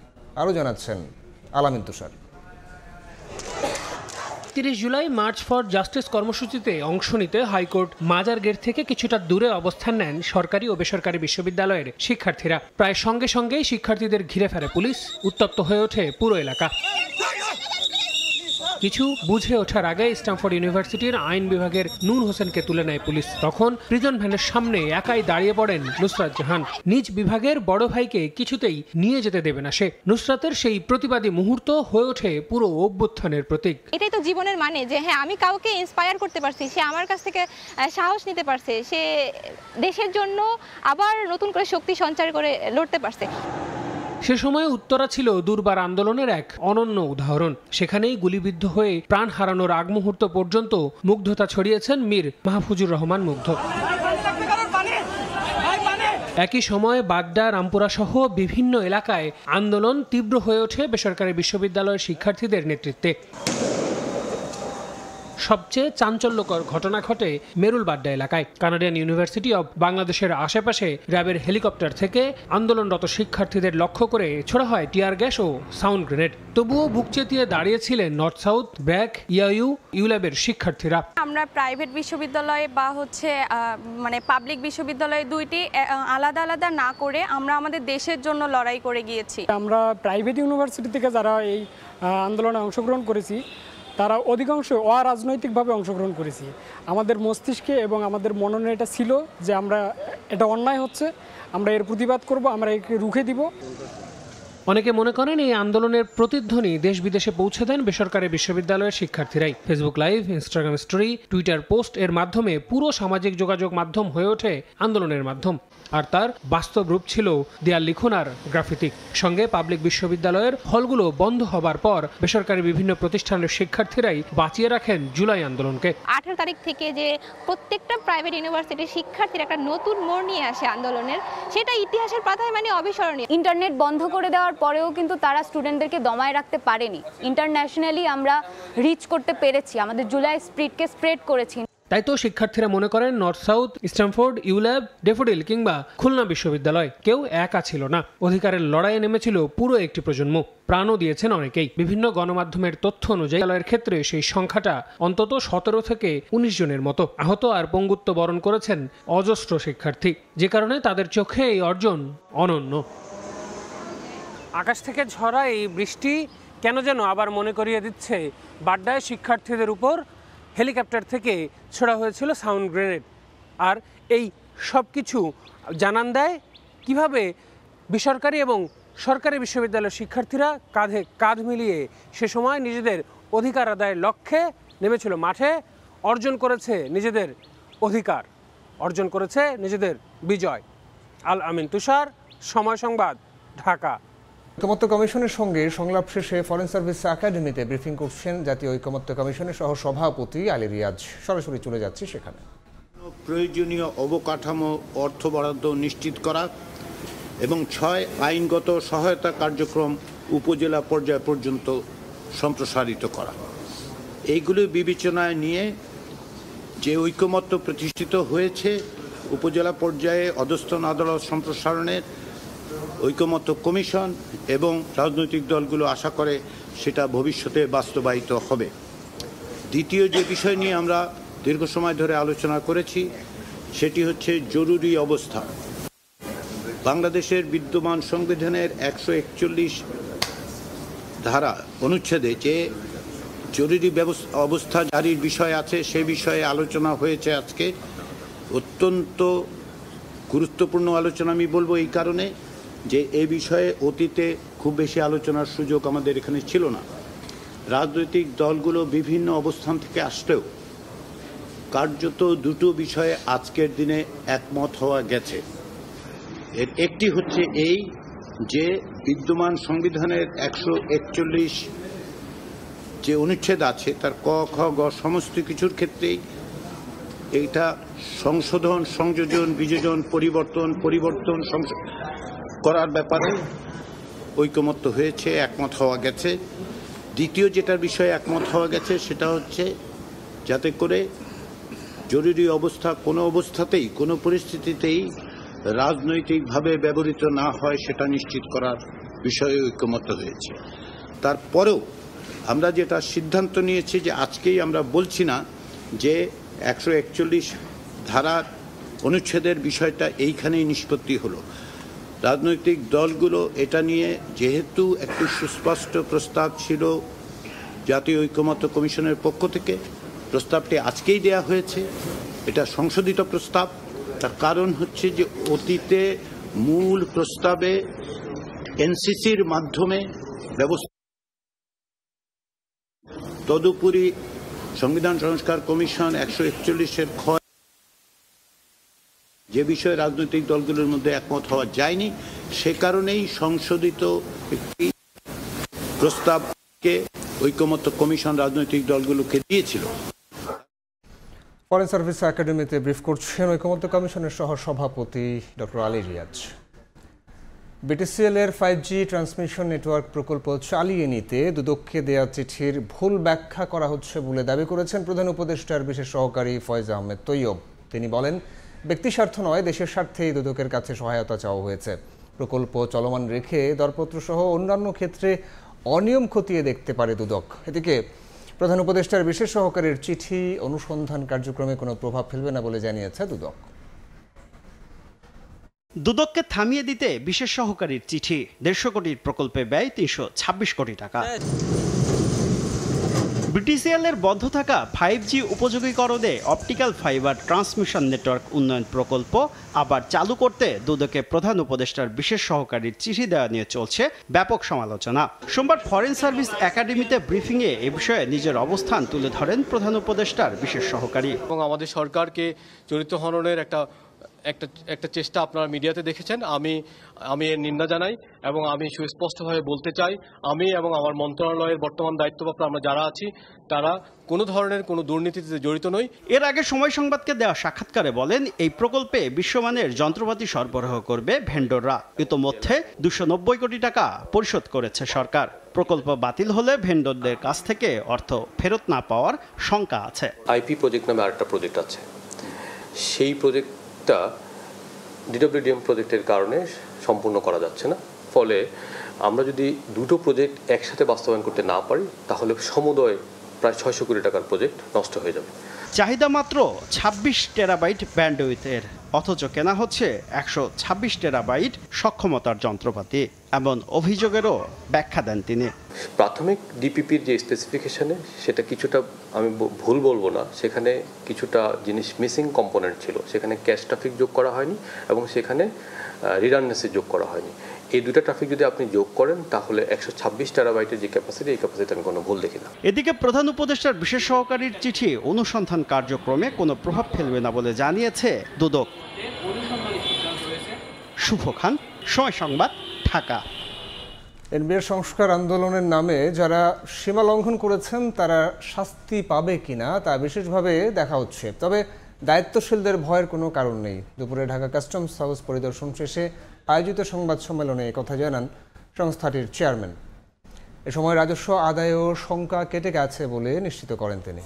আরও জানাচ্ছেন আলামিন তুষার। 30 জুলাই মার্চ ফর জাস্টিস কর্মসূচিতে অংশ নিতে হাইকোর্ট মাজার গেট থেকে কিছুটা দূরে অবস্থান নেন সরকারি ও বেসরকারি বিশ্ববিদ্যালয়ের শিক্ষার্থীরা। প্রায় সঙ্গে সঙ্গেই শিক্ষার্থীদের ঘিরে ফেলে পুলিশ, উত্তপ্ত হয়ে ওঠে পুরো এলাকা। কিছু বুঝে ওঠার আগে স্ট্যামফোর্ড ইউনিভার্সিটির আইন বিভাগের নূর হোসেনকে তুলে নেয় পুলিশ। তখন প্রিজন ভ্যানের সামনে একাই দাঁড়িয়ে পড়েন নুসরাত জাহান। নিজ বিভাগের বড় ভাইকে কিছুতেই নিয়ে যেতে দেবে না সে। নুসরাতের সেই প্রতিবাদী মুহূর্ত হয়ে ওঠে পুরো অভ্যুত্থানের প্রতীক। এটাই তো জীবনের মানে, যে হ্যাঁ আমি কাউকে ইন্সপায়ার করতে পারছি, সে আমার কাছ থেকে সাহস নিতে পারছে, সে দেশের জন্য আবার নতুন করে শক্তি সঞ্চার করে লড়তে পারছে। সে সময় উত্তরা ছিল দুর্বার আন্দোলনের এক অনন্য উদাহরণ। সেখানেই গুলিবিদ্ধ হয়ে প্রাণ হারানোর আগ মুহূর্ত পর্যন্ত মুগ্ধতা ছড়িয়েছেন মীর মাহফুজুর রহমান মুগ্ধ। একই সময় বাড্ডা, রামপুরা সহ বিভিন্ন এলাকায় আন্দোলন তীব্র হয়ে ওঠে বেসরকারি বিশ্ববিদ্যালয়ের শিক্ষার্থীদের নেতৃত্বে। সবচেয়ে চাঞ্চল্যকর ঘটনা ঘটে মেরুল বাড্ডা এলাকায়। কানাডিয়ান ইউনিভার্সিটি অব বাংলাদেশের আশেপাশে র্যাবের হেলিকপ্টার থেকে আন্দোলনরত শিক্ষার্থীদের লক্ষ্য করে ছোড়া হয় টিয়ার গ্যাস ও সাউন্ড গ্রেনেড। তবুও বুক চেতিয়ে দাঁড়িয়েছিলেন নর্থ সাউথ, ব্র্যাক, ইআইইউ, ইউল্যাবের শিক্ষার্থীরা। আমরা প্রাইভেট বিশ্ববিদ্যালয় বা মানে পাবলিক বিশ্ববিদ্যালয় দুইটি আলাদা আলাদা না করে আমরা আমাদের দেশের জন্য লড়াই করে গিয়েছি। আমরা প্রাইভেট ইউনিভার্সিটি থেকে যারা এই আন্দোলনে অংশগ্রহণ করেছি তারা অধিকাংশ অরাজনৈতিকভাবে অংশগ্রহণ করেছি। আমাদের মস্তিষ্কে এবং আমাদের মননে এটা ছিল যে আমরা এটা অন্যায় হচ্ছে, আমরা এর প্রতিবাদ করব, আমরা একে রুখে দিব। অনেকে মনে করেন এই আন্দোলনের প্রতিধ্বনি দেশ বিদেশে পৌঁছে দেন বেসরকারি বিশ্ববিদ্যালয়ের শিক্ষার্থীরাই। Facebook live, Instagram story, Twitter post এর মাধ্যমে পুরো সামাজিক যোগাযোগ মাধ্যম হয়ে ওঠে আন্দোলনের মাধ্যম। আর তার বাস্তব রূপ ছিল দেয়াল লিখন আর গ্রাফিতি। সঙ্গে পাবলিক বিশ্ববিদ্যালয়ের হলগুলো বন্ধ হবার পর বেসরকারি বিভিন্ন প্রতিষ্ঠানের শিক্ষার্থীরাই বাঁচিয়ে রাখেন জুলাই আন্দোলনকে। 18 তারিখ থেকে যে প্রত্যেকটা প্রাইভেট ইউনিভার্সিটির শিক্ষার্থীরা একটা নতুন মোড় নিয়ে আসে আন্দোলনের, সেটা ইতিহাসের পাতায় মানে অবিস্মরণীয়। ইন্টারনেট বন্ধ করে দেওয়ার পরেও কিন্তু তারা স্টুডেন্টদেরকে দমায় রাখতে পারেনি। ইন্টারন্যাশনালি আমরা রিচ করতে পেরেছি, আমাদের জুলাই স্পিরিটকে স্প্রেড করেছি। তাই তো শিক্ষার্থীরা মনে করেন north south, Stamford, ULAB, daffodil কিংবা খুলনা বিশ্ববিদ্যালয় কেউ একা ছিল না। অধিকারের লড়াইয়ে নেমেছিল পুরো একটি প্রজন্ম। প্রাণও দিয়েছেন অনেকেই। বিভিন্ন গণমাধ্যমের তথ্য অনুযায়ী বিদ্যালয়ের ক্ষেত্রে সেই সংখ্যাটা অন্তত 17 থেকে 19 জনের মতো। আহত আর পঙ্গুত্ব বরণ করেছেন অজস্র শিক্ষার্থী, যে কারণে তাদের চোখে এই অর্জন অনন্য। আকাশ থেকে ঝরা এই বৃষ্টি কেন যেন আবার মনে করিয়ে দিচ্ছে বাড্ডায় শিক্ষার্থীদের উপর হেলিকপ্টার থেকে ছোড়া হয়েছিল সাউন্ড গ্রেনেড। আর এই সব কিছু জানান দেয় কিভাবে বেসরকারি এবং সরকারি বিশ্ববিদ্যালয়ের শিক্ষার্থীরা কাঁধে কাঁধ মিলিয়ে সে সময় নিজেদের অধিকার আদায়ের লক্ষ্যে নেমেছিল মাঠে, অর্জন করেছে নিজেদের অধিকার, অর্জন করেছে নিজেদের বিজয়। আল আমিন তুষার, সময় সংবাদ, ঢাকা। ঐকমত্য কমিশনের সঙ্গে সংলাপ শেষে ফরেন সার্ভিস একাডেমিতে ব্রিফিং করছেন জাতীয় ঐকমত্য কমিশনের সহ সভাপতি আলী রিয়াজ। সরাসরি চলে যাচ্ছি সেখানে। প্রয়োজনীয় অবকাঠামো অর্থ বরাদ্দ নিশ্চিত করা এবং 6 আইনগত সহায়তা কার্যক্রম উপজেলা পর্যায় পর্যন্ত সম্প্রসারিত করা, এইগুলি বিবেচনায় নিয়ে যে ঐকমত্য প্রতিষ্ঠিত হয়েছে উপজেলা পর্যায়ে অধস্তন আদালত সম্প্রসারণের ঐকমত্য কমিশন এবং রাজনৈতিক দলগুলো আশা করে সেটা ভবিষ্যতে বাস্তবায়িত হবে। দ্বিতীয় যে বিষয় নিয়ে আমরা দীর্ঘ সময় ধরে আলোচনা করেছি সেটি হচ্ছে জরুরি অবস্থা। বাংলাদেশের বিদ্যমান সংবিধানের 141 ধারা অনুচ্ছেদে যে জরুরি অবস্থা জারির বিষয় আছে সে বিষয়ে আলোচনা হয়েছে আজকে। অত্যন্ত গুরুত্বপূর্ণ আলোচনা আমি বলবো এই কারণে যে এ বিষয়ে অতীতে খুব বেশি আলোচনার সুযোগ আমাদের এখানে ছিল না। রাজনৈতিক দলগুলো বিভিন্ন অবস্থান থেকে আসলেও কার্যত দুটো বিষয়ে আজকের দিনে একমত হওয়া গেছে। এর একটি হচ্ছে এই যে বিদ্যমান সংবিধানের 141 যে অনুচ্ছেদ আছে তার ক খ গ সমস্ত কিছুর ক্ষেত্রেই এইটা সংশোধন, সংযোজন, বিযোজন, পরিবর্তন করার ব্যাপারে ঐকমত্য হয়েছে, একমত হওয়া গেছে। দ্বিতীয় যেটার বিষয়ে একমত হওয়া গেছে সেটা হচ্ছে যাতে করে জরুরি অবস্থা কোনো অবস্থাতেই কোনো পরিস্থিতিতেই রাজনৈতিকভাবে ব্যবহৃত না হয় সেটা নিশ্চিত করার বিষয়ে ঐকমত্য হয়েছে। তারপরেও আমরা যেটা সিদ্ধান্ত নিয়েছি যে আজকেই আমরা বলছি না যে 141 ধারার অনুচ্ছেদের বিষয়টা এইখানেই নিষ্পত্তি হলো। রাজনৈতিক দলগুলো এটা নিয়ে যেহেতু একটি সুস্পষ্ট প্রস্তাব ছিল জাতীয় ঐকমত্য কমিশনের পক্ষ থেকে, প্রস্তাবটি আজকেই দেয়া হয়েছে। এটা সংশোধিত প্রস্তাব। তার কারণ হচ্ছে যে অতীতে মূল প্রস্তাবে এনসিসির মাধ্যমে ব্যবস্থা, তদুপরি সংবিধান সংস্কার কমিশন 141-এর যে বিষয়ে রাজনৈতিক দলগুলোর মধ্যে একমত হওয়া যায়নি, সে কারণেই সংশোধিত একটি প্রস্তাবকে ঐকমত্য কমিশন রাজনৈতিক দলগুলোকে দিয়েছিল। ফরেন সার্ভিস একাডেমিতে ব্রিফ করছেন ঐকমত্য কমিশনের সহ সভাপতি ডক্টর আলী রিয়াজ। বিটিসিএল এর 5G ট্রান্সমিশন নেটওয়ার্ক প্রকল্প চালিয়ে নিতে দুদককে দেয়া চিঠির ভুল ব্যাখ্যা করা হচ্ছে বলে দাবি করেছেন প্রধান উপদেষ্টার বিশেষ সহকারী ফয়েজ আহমেদ তৈয়ব। তিনি বলেন, ব্যক্তি স্বার্থ নয়, দেশের স্বার্থেই দুদকের কাছে সহায়তা চাওয়া হয়েছে। প্রকল্প চলমান রেখে দরপত্র সহ অন্যান্য ক্ষেত্রে অনিয়ম খতিয়ে দেখতে পারে দুদক। এদিকে প্রধান উপদেষ্টার বিশেষ সহকারীর চিঠি অনুসন্ধান কার্যক্রমে কোনো প্রভাব ফেলবে না বলে জানিয়েছে দুদক। দুদককে থামিয়ে দিতে বিশেষ সহকারীর চিঠি, 150 কোটির প্রকল্পে ব্যয় 326 কোটি টাকা। বিটিসিএল এর বন্ধ থাকা 5G উপযোগীকরণে অপটিক্যাল ফাইবার ট্রান্সমিশন নেটওয়ার্ক উন্নয়ন প্রকল্প আবার চালু করতে দুদকে প্রধান উপদেষ্টার বিশেষ সহকারীর চিঠি দেওয়া নিয়ে চলছে ব্যাপক সমালোচনা। সোমবার ফরেন সার্ভিস একাডেমিতে ব্রিফিংয়ে এ বিষয়ে নিজের অবস্থান তুলে ধরেন প্রধান উপদেষ্টার বিশেষ সহকারী। এবং আমাদের সরকারকে চরিত্র হননের একটা চেষ্টা আপনারা মিডিয়াতে দেখেছেন। আমি এর নিন্দা জানাই এবং আমি সুস্পষ্টভাবে বলতে চাই, আমি এবং আমার মন্ত্রণালয়ের বর্তমান দায়িত্বপ্রাপ্ত আমরা যারা আছি তারা কোনো ধরনের কোনো দুর্নীতিতে জড়িত নই। এর আগে সময় সংবাদকে দেওয়া সাক্ষাৎকারে বলেন, এই প্রকল্পে বিশ্বমানের যন্ত্রপাতি সরবরাহ করবে ভেন্ডররা। ইতোমধ্যে 290 কোটি টাকা পরিশোধ করেছে সরকার। প্রকল্প বাতিল হলে ভেন্ডরদের কাছ থেকে অর্থ ফেরত না পাওয়ার শঙ্কা আছে। আইপি প্রজেক্ট নামে আরেকটা প্রজেক্ট আছে, সেই প্রজেক্টটা ডিডব্লিউডিএম প্রজেক্টের কারণে সম্পূর্ণ করা যাচ্ছে না। ফলে আমরা যদি দুটো প্রজেক্ট একসাথে বাস্তবায়ন করতে না পারি তাহলে সমুদয় প্রায় 600 কোটি টাকার প্রজেক্ট নষ্ট হয়ে যাবে। চাহিদা মাত্র 26 টেরাবাইট ব্যান্ডউইথের, অথচ কেনা হচ্ছে 126 টেরাবাইট সক্ষমতার যন্ত্রপাতি। এমন অভিযোগেরও ব্যাখ্যা দেন তিনি। প্রাথমিক ডিপিপির যে স্পেসিফিকেশনে সেটা কিছুটা আমি ভুল বলবো না, সেখানে কিছুটা জিনিস মিসিং কম্পোনেন্ট ছিল। সেখানে ক্যাশ ট্রাফিক যোগ করা হয়নি এবং সেখানে রিডান্ডেন্সি যোগ করা হয়নি। এই দুটো ট্রাফিক যদি আপনি যোগ করেন তাহলে 126 টেরাবাইটের যে ক্যাপাসিটি, এই ক্যাপাসিটি আমি কোনো ভুল দেখি না। এদিকে প্রধান উপদেষ্টার বিশেষ সহকারীর চিঠি অনুসন্ধান কার্যক্রমে কোনো প্রভাব ফেলবে না বলে জানিয়েছে দুদক। শুভ খান, সময় সংবাদ, ঢাকা। এনবিআর সংস্কার আন্দোলনের নামে যারা সীমা লঙ্ঘন করেছেন তারা শাস্তি পাবে কিনা তা বিশেষভাবে দেখা হচ্ছে। তবে দায়িত্বশীলদের ভয়ের কোনো কারণ নেই। দুপুরে ঢাকা কাস্টমস হাউস পরিদর্শন শেষে আয়োজিত সংবাদ সম্মেলনে একথা জানান সংস্থাটির চেয়ারম্যান। এ সময় রাজস্ব আদায়ও শঙ্কা কেটে গেছে বলে নিশ্চিত করেন তিনি।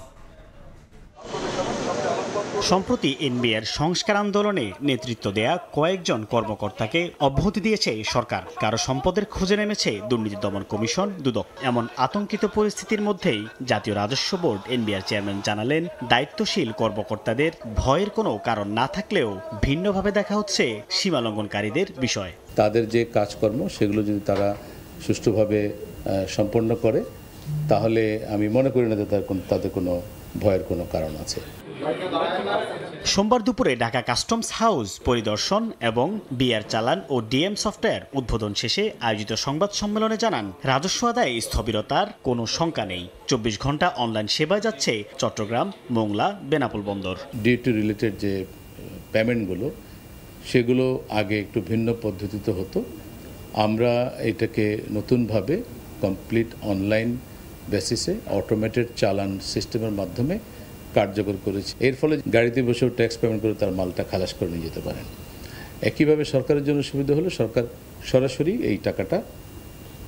সম্প্রতি এনবিআর সংস্কার আন্দোলনে নেতৃত্ব দেয়া কয়েকজন কর্মকর্তাকে অব্যাহতি দিয়েছে সরকার। কারো সম্পদের খোঁজে নেমেছে দুর্নীতি দমন কমিশন, দুদক। এমন আতঙ্কিত পরিস্থিতির মধ্যেই জাতীয় রাজস্ব বোর্ড এনবিআর চেয়ারম্যান জানালেন, দায়িত্বশীল কর্মকর্তাদের ভয়ের কোনো কারণ না থাকলেও ভিন্নভাবে দেখা হচ্ছে সীমা লঙ্ঘনকারীদের বিষয়। তাদের যে কাজকর্ম সেগুলো যদি তারা সুষ্ঠুভাবে সম্পন্ন করে তাহলে আমি মনে করি না যে তাদের কোনো ভয়ের কোনো কারণ আছে। সোমবার দুপুরে ঢাকা কাস্টমস হাউস পরিদর্শন এবং বিআর চালান ও ডিএম সফটওয়্যার উদ্বোধন শেষে আয়োজিত সংবাদ সম্মেলনে জানান, রাজস্ব আদায়ে স্থবিরতার কোনো শঙ্কা নেই। 24 ঘন্টা অনলাইন সেবায় যাচ্ছে চট্টগ্রাম, মোংলা, বেনাপোল বন্দর। ডিউটি রিলেটেড যে পেমেন্টগুলো সেগুলো আগে একটু ভিন্ন পদ্ধতিতে হতো। আমরা এটাকে নতুনভাবে কমপ্লিট অনলাইন বেসিসে অটোমেটেড চালান সিস্টেমের মাধ্যমে কার্যকর করেছি। এর ফলে গাড়িতে বসেও ট্যাক্স পেমেন্ট করে তার মালটা খালাস করে নিয়ে যেতে পারেন। একইভাবে সরকারের জন্য সুবিধা হলো সরকার সরাসরি এই টাকাটা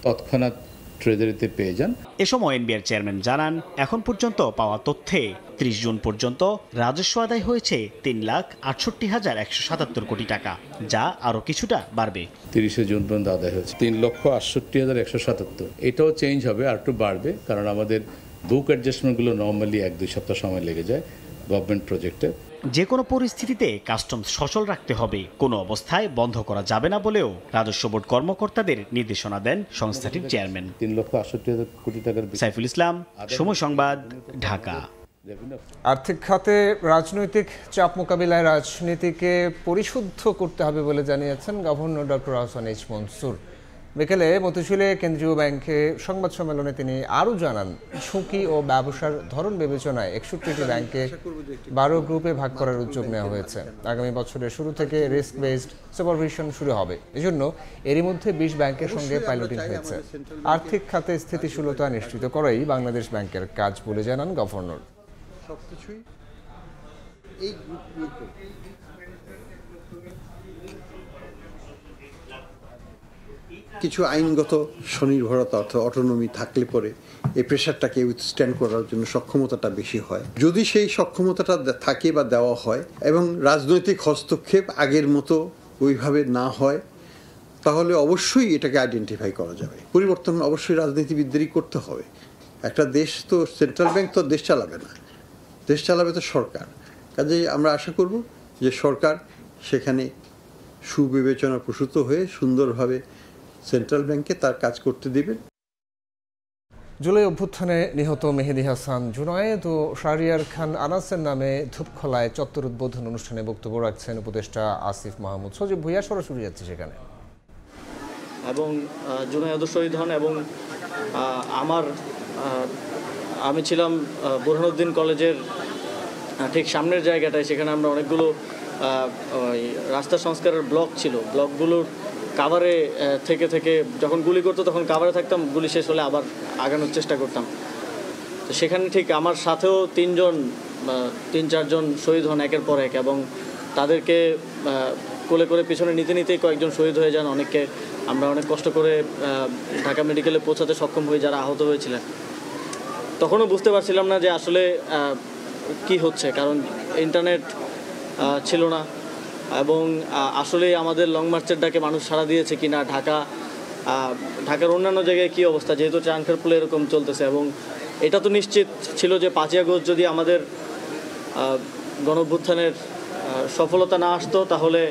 তৎক্ষণাৎ ট্রেজারিতে পেয়ে যান। এ সময় এনবিআর চেয়ারম্যান জানান, এখন পর্যন্ত পাওয়া তথ্যে 30 জুন পর্যন্ত রাজস্ব আদায় হয়েছে 3,68,177 কোটি টাকা, যা আরও কিছুটা বাড়বে। 30 জুন পর্যন্ত আদায় হয়েছে 3,68,177। এটাও চেঞ্জ হবে, আর একটু বাড়বে, কারণ আমাদের বুক অ্যাডজাস্টমেন্টগুলো নর্মালি 1-2 সপ্তাহ সময় লেগে যায় গভর্নমেন্ট প্রজেক্টে। যে কোনো পরিস্থিতিতে কাস্টমস সচল রাখতে হবে, কোনো অবস্থায় বন্ধ করা যাবে না বলেও রাজস্ব বোর্ড কর্মকর্তাদের নির্দেশনা দেন সংস্থাটির চেয়ারম্যান। 3,68,000 কোটি টাকার। সাইফুল ইসলাম, সময় সংবাদ, ঢাকা। আর্থিক খাতে রাজনৈতিক চাপ মোকাবিলায় রাজনীতিকে পরিশুদ্ধ করতে হবে বলে জানিয়েছেন governor doctor Ahsan H Mansur. বিকেলে মতিঝিলে কেন্দ্রীয় ব্যাংকে সংবাদ সম্মেলনে তিনি আরও জানান, ঝুঁকি ও ব্যবসার ধরন বিবেচনায় 61টি ব্যাংকে 12 গ্রুপে ভাগ করার উদ্যোগ নেওয়া হয়েছে। আগামী বছরের শুরু থেকে রিস্ক বেসড সুপারভিশন শুরু হবে। এজন্য এরই মধ্যে 20 ব্যাংকের সঙ্গে পাইলটিং হয়েছে। আর্থিক খাতে স্থিতিশীলতা নিশ্চিত করাই বাংলাদেশ ব্যাংকের কাজ বলে জানান গভর্নর। সবকিছুই এই গ্রুপগুলোকে কিছু আইনগত স্বনির্ভরতা অর্থাৎ অটোনমি থাকলে পরে এই প্রেশারটাকে উইথস্ট্যান্ড করার জন্য সক্ষমতাটা বেশি হয়। যদি সেই সক্ষমতাটা থাকে বা দেওয়া হয় এবং রাজনৈতিক হস্তক্ষেপ আগের মতো ওইভাবে না হয়, তাহলে অবশ্যই এটাকে আইডেন্টিফাই করা যাবে। পরিবর্তন অবশ্যই রাজনীতিবিদদেরই করতে হবে। একটা দেশ তো সেন্ট্রাল ব্যাংক তো দেশ চালাবে না, দেশ চালাবে তো সরকার। কাজেই আমরা আশা করব যে সরকার সেখানে সুবিবেচনা প্রসূত হয়ে সুন্দরভাবে সেন্ট্রাল ব্যাংকে তার কাজ করতে দিবেন। জুলাই অভ্যুত্থানে নিহত মেহেদী হাসান জুনায়েদ ও শাহরিয়ার খান আনাসের নামে ধূপখোলায় চত্বর উদ্বোধন অনুষ্ঠানে বক্তব্য রাখছেন উপদেষ্টা আসিফ মাহমুদ। সজীব ভুইয়া সরাসরি যাচ্ছে সেখানে। এবং জুনায়েদ শহীদ হন এবং আমি ছিলাম বুরহানুদ্দিন কলেজের ঠিক সামনের জায়গাটায়, সেখানে আমরা অনেকগুলো রাস্তা সংস্কারের ব্লক ছিল, ব্লকগুলোর কাভারে থেকে যখন গুলি করতো তখন কাভারে থাকতাম, গুলি শেষ হলে আবার আগানোর চেষ্টা করতাম। তো সেখানে ঠিক আমার সাথেও 3-4 জন শহীদ হন একের পর এক, এবং তাদেরকে কোলে করে পিছনে নিতেই কয়েকজন শহীদ হয়ে যান। অনেককে আমরা অনেক কষ্ট করে ঢাকা মেডিকেলে পৌঁছাতে সক্ষম হই যারা আহত হয়েছিলেন। তখনও বুঝতে পারছিলাম না যে আসলে কি হচ্ছে, কারণ ইন্টারনেট ছিল না এবং আসলে আমাদের লং মার্চের ডাকে মানুষ সাড়া দিয়েছে কিনা, ঢাকার অন্যান্য জায়গায় কী অবস্থা, যেহেতু চানখারপুলে এরকম চলতেছে। এবং এটা তো নিশ্চিত ছিল যে 5ই আগস্ট যদি আমাদের গণঅভ্যুত্থানের সফলতা না আসতো, তাহলে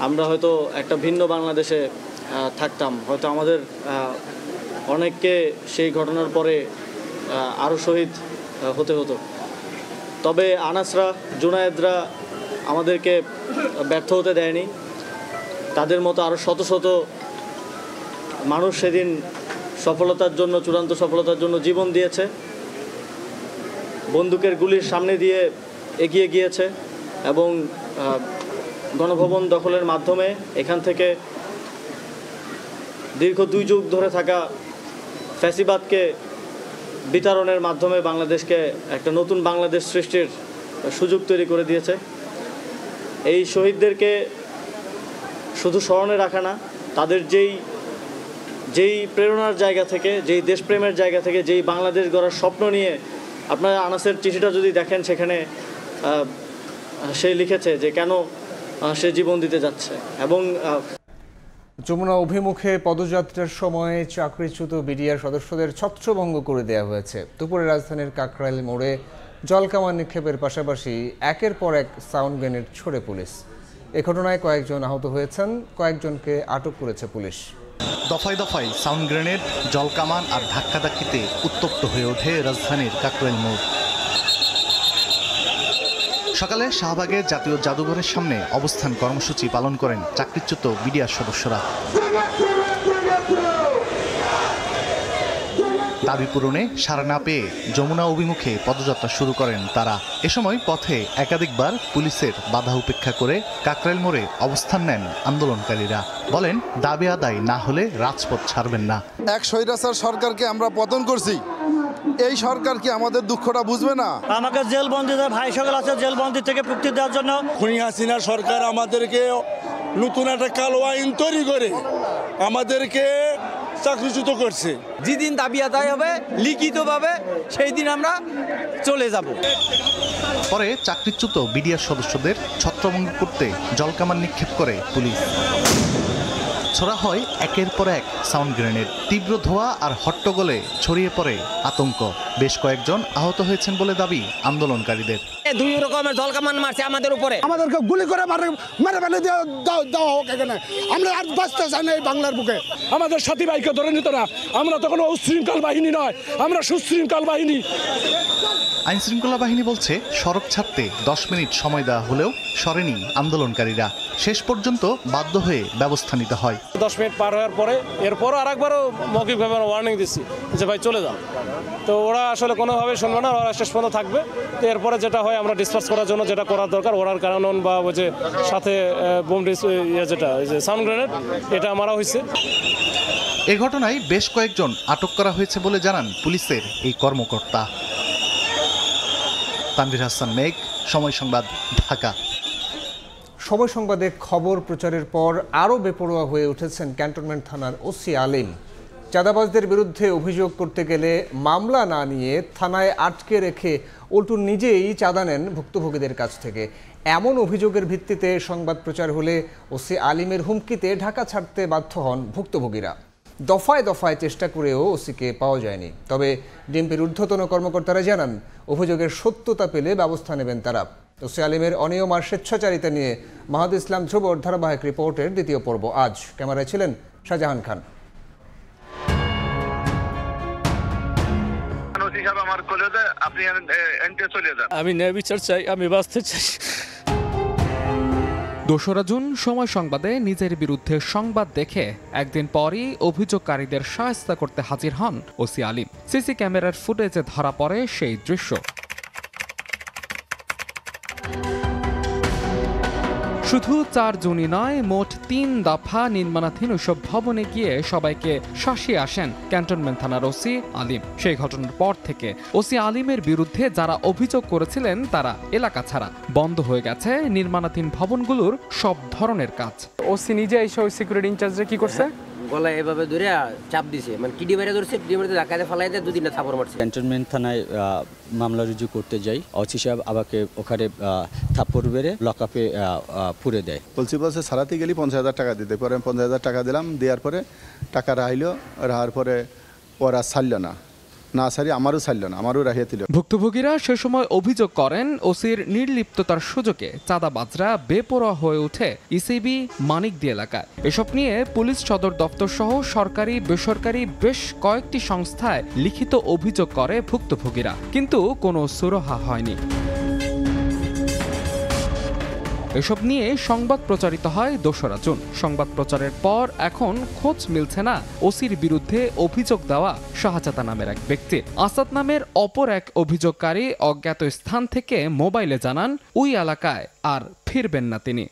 আমরা হয়তো একটা ভিন্ন বাংলাদেশে থাকতাম। হয়তো আমাদের অনেককে সেই ঘটনার পরে আরও শহীদ হতে হতো। তবে আনাসরা, জুনায়েদরা আমাদেরকে ব্যর্থ হতে দেয়নি। তাদের মতো আরও শত শত মানুষ সেদিন চূড়ান্ত সফলতার জন্য জীবন দিয়েছে, বন্দুকের গুলির সামনে দিয়ে এগিয়ে গিয়েছে এবং গণভবন দখলের মাধ্যমে এখান থেকে দীর্ঘ 2 যুগ ধরে থাকা ফ্যাসিবাদকে বিতাড়নের মাধ্যমে বাংলাদেশকে একটা নতুন বাংলাদেশ সৃষ্টির সুযোগ তৈরি করে দিয়েছে। এই শহীদদেরকে শুধু স্মরণে রাখা না, তাদের যেই প্রেরণার জায়গা থেকে, যেই দেশপ্রেমের জায়গা থেকে, যেই বাংলাদেশ গড়ার স্বপ্ন নিয়ে, আপনারা আনাসের চিঠিটা যদি দেখেন, সেখানে সে লিখেছে যে কেন সে জীবন দিতে যাচ্ছে। এবং যমুনা অভিমুখে পদযাত্রার সময় চাকরিচ্যুত বিডিআর সদস্যদের ছত্রভঙ্গ করে দেওয়া হয়েছে। দুপুরে রাজধানীর কাকরাইল মোড়ে জলকামান নিক্ষেপের পাশাপাশি একের পর এক সাউন্ড গ্রেনেড ছোড়ে পুলিশ। এ ঘটনায় কয়েকজন আহত হয়েছেন, কয়েকজনকে আটক করেছে পুলিশ। দফায় দফায় সাউন্ড গ্রেনেড, জলকামান আর ধাক্কাধাক্কিতে উত্তপ্ত হয়ে ওঠে রাজধানীর কাকরাইল মোড়। সকালে শাহবাগের জাতীয় জাদুঘরের সামনে অবস্থান কর্মসূচি পালন করেন চাকরিচ্যুত বিডিআর সদস্যরা। দাবি পূরণে সাড়া না পেয়ে যমুনা অভিমুখে পদযাত্রা শুরু করেন তারা। এ সময় পথে একাধিকবার পুলিশের বাধা উপেক্ষা করে কাকরাইল মোড়ে অবস্থান নেন আন্দোলনকারীরা। বলেন, দাবি আদায় না হলে রাজপথ ছাড়বেন না। এক স্বৈরাচার সরকারকে আমরা পতন করছি, এই সরকার কি আমাদের দুঃখটা বুঝবে না? আমাকে জেলবন্দিদের ভাই সকল আছে, জেলবন্দি থেকে মুক্তি দেওয়ার জন্য খুনি হাসিনা সরকার আমাদেরকে নতুন একটা কালো আইন তৈরি করে আমাদেরকে চাকরিচ্যুত করছে। যেদিন দাবি আদায় হবে লিখিতভাবে সেই দিন আমরা চলে যাব। পরে চাকরিচ্যুত বিডিআর সদস্যদের ছত্রভঙ্গ করতে জলকামান নিক্ষেপ করে পুলিশ। ছোড়া হয় একের পর এক সাউন্ড গ্রেনেড। তীব্র ধোঁয়া আর হট্টগোলে ছড়িয়ে পড়ে আতঙ্ক। বেশ কয়েকজন আহত হয়েছেন বলে দাবি আন্দোলনকারীদের। দুই রকমের জলকামান মারছে আমাদের উপরে, আমাদেরকে গুলি করে মেরে ফেলে দেওয়া হোক এখানে। আমরা আর বাঁচতে চাই না এই বাংলার বুকে। আমাদের সাথী ভাইকে ধরে নিত না, আমরা তো কোনো উচ্ছৃঙ্খল বাহিনী নয়, আমরা সুশৃঙ্খল বাহিনী। আইন শৃঙ্খলা বাহিনী বলছে সড়ক ছাড়তে 10 মিনিট সময় দেওয়া হলেও সরেনি আন্দোলনকারীরা। শেষ পর্যন্ত বাধ্য হয়ে ব্যবস্থা নিতে হয়। 10 মিনিট পার হওয়ার পরে এরপরও আরেকবারও মৌখিকভাবে ওয়ার্নিং দিচ্ছি যে ভাই চলে যাও, তো ওরা আসলে কোনোভাবে শুনবে না, ওরা শেষ পর্যন্ত থাকবে। তো এরপরে যেটা হয় আমরা ডিসপার্স করার জন্য যেটা করার দরকার, ওরার কারণ বা ওই যে সাথে বোম যেটা ওই যে সাউন্ড গ্রেনেড এটা মারা হয়েছে। এ ঘটনায় বেশ কয়েকজন আটক করা হয়েছে বলে জানান পুলিশের এই কর্মকর্তা। তানভীর হাসান মেঘ, সময় সংবাদ, ঢাকা। সময় সংবাদে খবর প্রচারের পর আরও বেপরোয়া হয়ে উঠেছেন ক্যান্টনমেন্ট থানার ওসি আলিম। চাঁদাবাজদের বিরুদ্ধে অভিযোগ করতে গেলে মামলা না নিয়ে থানায় আটকে রেখে উল্টো নিজেই চাঁদা নেন ভুক্তভোগীদের কাছ থেকে। এমন অভিযোগের ভিত্তিতে সংবাদ প্রচার হলে ওসি আলিমের হুমকিতে ঢাকা ছাড়তে বাধ্য হন ভুক্তভোগীরা। দফায় দফায় চেষ্টা করেও ওসিকে পাওয়া যায়নি। তবে ডিএমপির ঊর্ধ্বতন কর্মকর্তারা জানান, অভিযোগের সত্যতা পেলে ব্যবস্থা নেবেন তারা। ওসি আলিমের অনিয়ম আর স্বেচ্ছাচারিতা নিয়ে মাহাদ ইসলাম ধ্রুবর ধারাবাহিক রিপোর্টের দ্বিতীয় পর্ব আজ। ক্যামেরায় ছিলেন শাহজাহান খান। আমি ন্যায় বিচার চাই, আমি বাঁচতে চাই। 2রা জুন সময় সংবাদে নিজের বিরুদ্ধে সংবাদ দেখে একদিন পরই অভিযোগকারীদের শায়েস্তা করতে হাজির হন ওসি আলিম। সিসি ক্যামেরার ফুটেজে ধরা পড়ে সেই দৃশ্য। শুধু 4 জুনই নয়, মোট 3 দফা নির্মাণাধীন ওইসব ভবনে গিয়ে সবাইকে শাসিয়ে আসেন ক্যান্টনমেন্ট থানার ওসি আলিম। সেই ঘটনার পর থেকে ওসি আলিমের বিরুদ্ধে যারা অভিযোগ করেছিলেন তারা এলাকা ছাড়া। বন্ধ হয়ে গেছে নির্মাণাধীন ভবনগুলোর সব ধরনের কাজ। ওসি নিজে এসে ওই সিকিউরিটি ইনচার্জে কি করছে, গলায় এভাবে ধরে চাপ দিছে, মানে কিডি বাইরে ধরছে, কিডি বাইরে ধাক্কাতে ফেলাই দেয়, 2 দিনটা থাপড় মারছে। ক্যান্টনমেন্ট থানায় মামলা রুজু করতে যাই, ওসি সাহেব আমাকে ওখানে থাপ্পড় মেরে লকআপে পুরে দেয়। বলছে সারাতে গেলি 50,000 টাকা দিতে, পরে 50,000 টাকা দিলাম। দেওয়ার পরে টাকা রাহার পরে ওরা ছাড়ল না, সারি আমারও ছাড়ল না, আমারও রাহিয়ে দিল। ভুক্তভোগীরা সে সময় অভিযোগ করেন, ওসির নির্লিপ্ততার সুযোগে চাঁদাবাজরা বেপরোয়া হয়ে ওঠে ইসিবি মানিকদি এলাকায়। এসব নিয়ে পুলিশ সদর দপ্তর সহ সরকারি বেসরকারি বেশ কয়েকটি সংস্থায় লিখিত অভিযোগ করে ভুক্তভোগীরা, কিন্তু কোনো সুরাহা হয়নি। এসব নিয়ে সংবাদ প্রচারিত হয় 2রা জুন। সংবাদ প্রচারের পর এখন খোঁজ মিলছে না ওসির বিরুদ্ধে অভিযোগ দেওয়া শাহজাদা নামের এক ব্যক্তি। আসাদ নামের অপর এক অভিযোগকারী অজ্ঞাত স্থান থেকে মোবাইলে জানান ওই এলাকায় আর ফিরবেন না তিনি।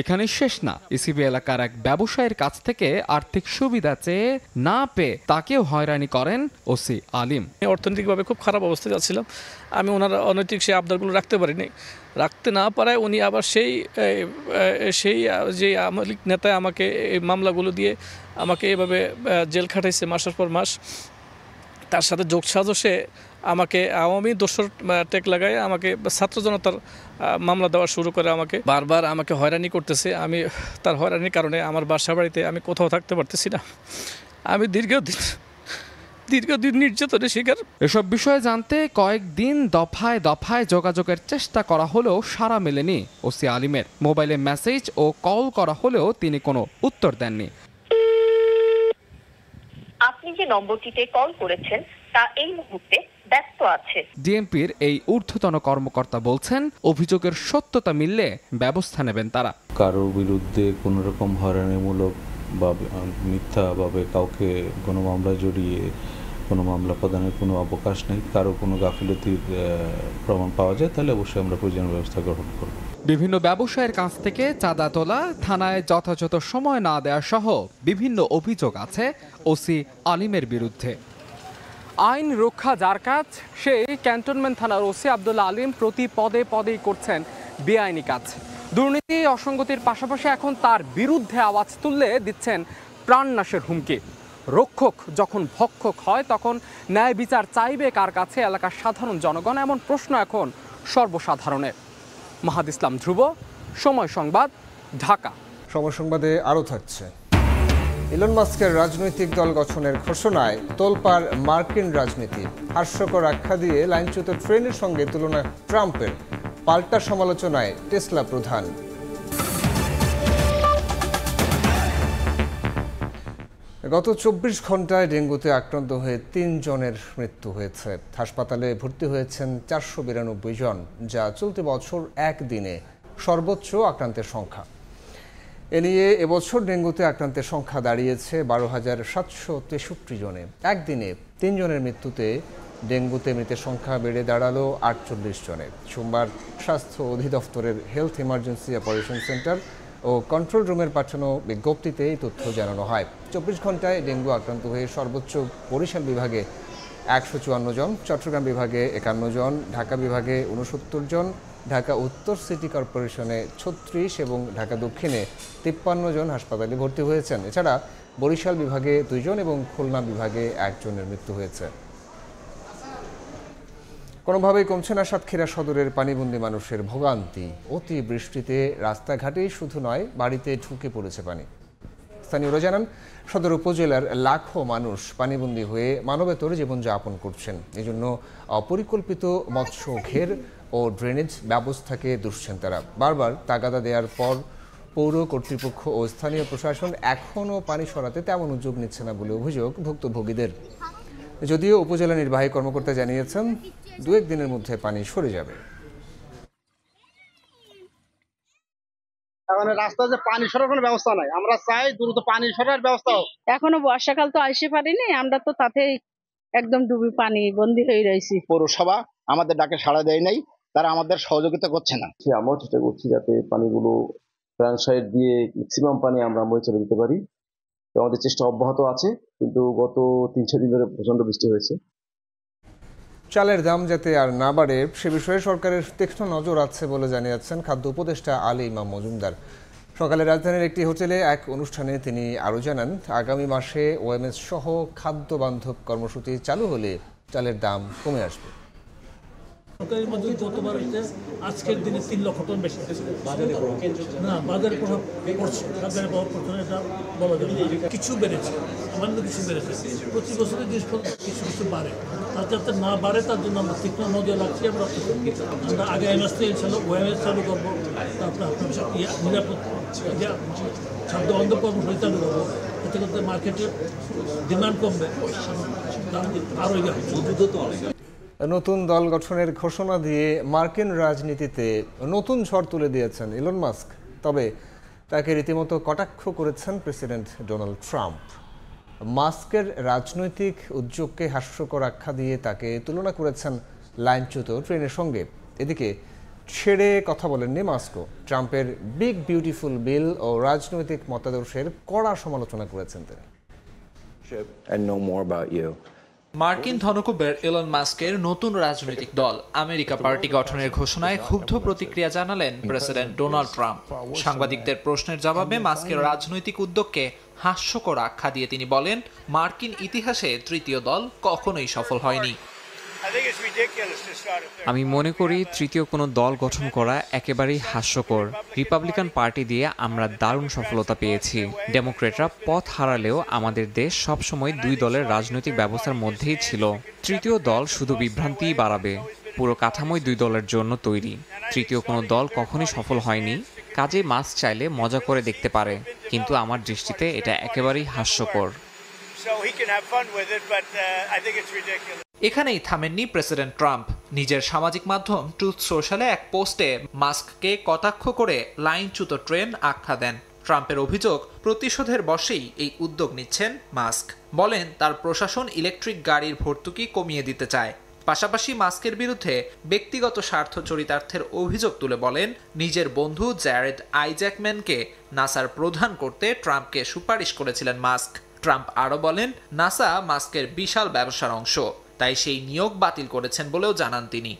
এখানে শেষ না, ইসিবি এলাকার এক ব্যবসায়ীর কাছ থেকে আর্থিক সুবিধা চেয়ে না পেয়ে তাকেও হয়রানি করেন ওসি আলিম। অর্থনৈতিকভাবে খুব খারাপ অবস্থায় যাচ্ছিলাম, আমি ওনার অনৈতিক সেই আবদারগুলো রাখতে পারিনি। রাখতে না পারায় উনি আবার সেই যে আওয়ামী লীগ নেতা আমাকে এই মামলাগুলো দিয়ে আমাকে এভাবে জেল খাটাইছে মাসের পর মাস। তার সাথে যোগসাজশে আমাকে আওয়ামী দোষর টেক লাগায় আমাকে ছাত্র জনতার মামলা দেওয়া শুরু করে, আমাকে বারবার আমাকে হয়রানি করতেছে। আমি তার হয়রানির কারণে আমার বাসা বাড়িতে আমি কোথাও থাকতে পারতেছি না। আমি দীর্ঘদিন নির্যাতনের শিকার। এসব বিষয়ে জানতে কয়েকদিন দফায় দফায় যোগাযোগের চেষ্টা করা হলেও সাড়া মেলেনি ওসি আলিমের। মোবাইলে মেসেজ ও কল করা হলেও তিনি কোনো উত্তর দেননি। আপনি যে নম্বরটিতে কল করেছেন তা এই মুহূর্তে ব্যস্ত আছে। ডিএমপির এই ঊর্ধ্বতন কর্মকর্তা বলছেন, অভিযোগের সত্যতা মিললে ব্যবস্থা নেবেন তারা। কারোর বিরুদ্ধে কোনো রকম হয়রানিমূলক বা মিথ্যাভাবে কাউকে কোনো মামলায় জড়িয়ে কোনো মামলা প্রদানের কোনো অবকাশ নেই। কারো কোনো গাফিলতির প্রমাণ পাওয়া যায় তাহলে অবশ্যই আমরা প্রয়োজনীয় ব্যবস্থা গ্রহণ করব। বিভিন্ন ব্যবসায়ের কাছ থেকে চাঁদা তোলা, থানায় যথাযথ সময় না দেওয়া সহ বিভিন্ন অভিযোগ আছে ওসি আলিমের বিরুদ্ধে। আইন রক্ষা যার কাজ, সেই ক্যান্টনমেন্ট থানার ওসি আব্দুল্লাহ আলিম প্রতি পদে পদেই করছেন বেআইনি কাজ। দুর্নীতি, অসঙ্গতির পাশাপাশি এখন তার বিরুদ্ধে আওয়াজ তুললে দিচ্ছেন প্রাণনাশের হুমকি। রক্ষক যখন ভক্ষক হয় তখন ন্যায় বিচার চাইবে কার কাছে এলাকার সাধারণ জনগণ? এমন প্রশ্ন এখন সর্বসাধারণের। মাহাদ ইসলাম ধ্রুব, সময় সংবাদ, ঢাকা। সময় সংবাদে আরও থাকছে, ইলন মাস্কের রাজনৈতিক দল গঠনের ঘোষণায় তোলপাড় মার্কিন রাজনীতি। হাস্যকর আখ্যা দিয়ে লাইনচ্যুত ট্রেনের সঙ্গে তুলনা ট্রাম্পের। পাল্টা সমালোচনায় টেসলা প্রধান। গত ২৪ ঘন্টায় ডেঙ্গুতে আক্রান্ত হয়ে ৩ জনের মৃত্যু হয়েছে। হাসপাতালে ভর্তি হয়েছেন ৪৯২ জন, যা চলতি বছর একদিনে সর্বোচ্চ আক্রান্তের সংখ্যা। এ নিয়ে এবছর ডেঙ্গুতে আক্রান্তের সংখ্যা দাঁড়িয়েছে ১২,৭৬৩ জনে। একদিনে ৩ জনের মৃত্যুতে ডেঙ্গুতে মৃতের সংখ্যা বেড়ে দাঁড়ালো ৪৮ জনে। সোমবার স্বাস্থ্য অধিদপ্তরের হেলথ ইমার্জেন্সি অপারেশন সেন্টার ও কন্ট্রোল রুমের পাঠানো বিজ্ঞপ্তিতে এই তথ্য জানানো হয়। ২৪ ঘন্টায় ডেঙ্গু আক্রান্ত হয়ে সর্বোচ্চ বরিশাল বিভাগে ১৫৪ জন, চট্টগ্রাম বিভাগে ৫১ জন, ঢাকা বিভাগে ৬৯ জন, ঢাকা উত্তর সিটি কর্পোরেশনে ৩৬ এবং ঢাকা দক্ষিণে ৫৩ জন হাসপাতালে ভর্তি হয়েছেন। এছাড়া বরিশাল বিভাগে ২ জন এবং খুলনা বিভাগে ১ জনের মৃত্যু হয়েছে। কোনোভাবেই কমছে না সাতক্ষীরা সদরের পানিবন্দী মানুষের ভোগান্তি। অতি বৃষ্টিতে রাস্তাঘাটেই শুধু নয়, বাড়িতে ঢুকে পড়েছে পানি। স্থানীয়রা জানান, সদর উপজেলার লাখো মানুষ পানিবন্দী হয়ে মানবেতর জীবনযাপন করছেন। এজন্য অপরিকল্পিত মৎস্য ঘের ও ড্রেনেজ ব্যবস্থাকে দুষছেন তারা। বারবার তাগাদা দেওয়ার পর পৌর কর্তৃপক্ষ ও স্থানীয় প্রশাসন এখনও পানি সরাতে তেমন উদ্যোগ নিচ্ছে না বলে অভিযোগ ভুক্তভোগীদের। যদিও উপজেলা নির্বাহী কর্মকর্তা জানিয়েছেন, ২-১ দিনের মধ্যে পানি সরে যাবে। এখন রাস্তায় যে পানি সরার কোনো ব্যবস্থা নাই, আমরা চাই দ্রুত পানি সরার ব্যবস্থা হোক। এখনো বর্ষাকাল তো আসতে পারিনি, আমরা তো তাতেই একদম ডুবি পানি বন্দী হয়ে রয়েছি। পৌরসভা আমাদের ডাকে সাড়া দেয় নাই, তারা আমাদের সহযোগিতা করছে না। আমরাও চেষ্টা করছি যাতে পানিগুলো প্ল্যান সাইড দিয়ে ম্যাক্সিমাম পানি আমরা চলে দিতে পারি। আমাদের চেষ্টা অব্যাহত আছে, কিন্তু গত ৩-৪ দিন ধরে প্রচন্ড বৃষ্টি হয়েছে। চালের দাম যাতে আর না বাড়ে সে বিষয়ে সরকারের তীক্ষ্ণ নজর আছে বলে জানিয়েছেন খাদ্য উপদেষ্টা আলী ইমাম মজুমদার। সকালে রাজধানীর একটি হোটেলে এক অনুষ্ঠানে তিনি আরও জানান, আগামী মাসে ওএমএস সহ খাদ্য বান্ধব কর্মসূচি চালু হলে চালের দাম কমে আসবে। সরকারের মধ্যে গতবার আজকের দিনে ৩ লক্ষ টন বেশি না, বাজারে প্রভাব পড়ছে, বাজারে প্রভাব পড়ছে না এটা বলা যাবে। কিছু বেড়েছে, সামান্য কিছু বেড়েছে। প্রতি বছরে জিনিসপত্র কিছু কিছু বাড়ে, তার যাতে না বাড়ে তার জন্য আমরা তীক্ষ্ণ নজর রাখছি। আমরা আগামী মাস থেকে ইনশাল্লাহ ওএমএস চালু করবো, তারপরে আপনার নিরাপদ খাদ্য বন্ধ কর্মসূচি চালু করবো। এতে করতে মার্কেটের ডিমান্ড কমবে, আরও নতুন দল গঠনের ঘোষণা দিয়ে মার্কিন রাজনীতিতে নতুন ঝড় তুলে দিয়েছেন ইলন মাস্ক। তবে তাকে রীতিমতো কটাক্ষ করেছেন প্রেসিডেন্ট ডোনাল্ড ট্রাম্প। মাস্কের রাজনৈতিক উদ্যোগকে হাস্যকর আখ্যা দিয়ে তাকে তুলনা করেছেন লাইনচ্যুত ট্রেনের সঙ্গে। এদিকে ছেড়ে কথা বলেননি মাস্কও। ট্রাম্পের বিগ বিউটিফুল বিল ও রাজনৈতিক মতাদর্শের কড়া সমালোচনা করেছেন তিনি। মার্কিন ধনকুবের ইলন মাস্কের নতুন রাজনৈতিক দল আমেরিকা পার্টি গঠনের ঘোষণায় ক্ষুব্ধ প্রতিক্রিয়া জানালেন প্রেসিডেন্ট ডোনাল্ড ট্রাম্প। সাংবাদিকদের প্রশ্নের জবাবে মাস্কের রাজনৈতিক উদ্যোগকে হাস্যকর আখ্যা দিয়ে তিনি বলেন, মার্কিন ইতিহাসে তৃতীয় দল কখনোই সফল হয়নি। আমি মনে করি তৃতীয় কোনো দল গঠন করা একেবারেই হাস্যকর। রিপাবলিকান পার্টি দিয়ে আমরা দারুণ সফলতা পেয়েছি। ডেমোক্রেটরা পথ হারালেও আমাদের দেশ সবসময় 2 দলের রাজনৈতিক ব্যবস্থার মধ্যেই ছিল। তৃতীয় দল শুধু বিভ্রান্তিই বাড়াবে। পুরো কাঠামোই 2 দলের জন্য তৈরি। তৃতীয় কোনো দল কখনোই সফল হয়নি। কাজে মাস্ক চাইলে মজা করে দেখতে পারে, কিন্তু আমার দৃষ্টিতে এটা একেবারেই হাস্যকর। এখানেই থামেননি প্রেসিডেন্ট ট্রাম্প। নিজের সামাজিক মাধ্যম ট্রুথ সোশ্যালে এক পোস্টে মাস্ককে কটাক্ষ করে লাইনচ্যুত ট্রেন আখ্যা দেন। ট্রাম্পের অভিযোগ, প্রতিশোধের বশেই এই উদ্যোগ নিচ্ছেন মাস্ক। বলেন তার প্রশাসন ইলেকট্রিক গাড়ির ভর্তুকি কমিয়ে দিতে চায়। পাশাপাশি মাস্কের বিরুদ্ধে ব্যক্তিগত স্বার্থ চরিতার্থের অভিযোগ তুলে বলেন নিজের বন্ধু জ্যারেড আইজ্যাকম্যানকে নাসার প্রধান করতে ট্রাম্পকে সুপারিশ করেছিলেন মাস্ক। ট্রাম্প আরও বলেন নাসা মাস্কের বিশাল ব্যবসার অংশ, তাই সেই নিয়োগ বাতিল করেছেন বলেও জানান তিনি।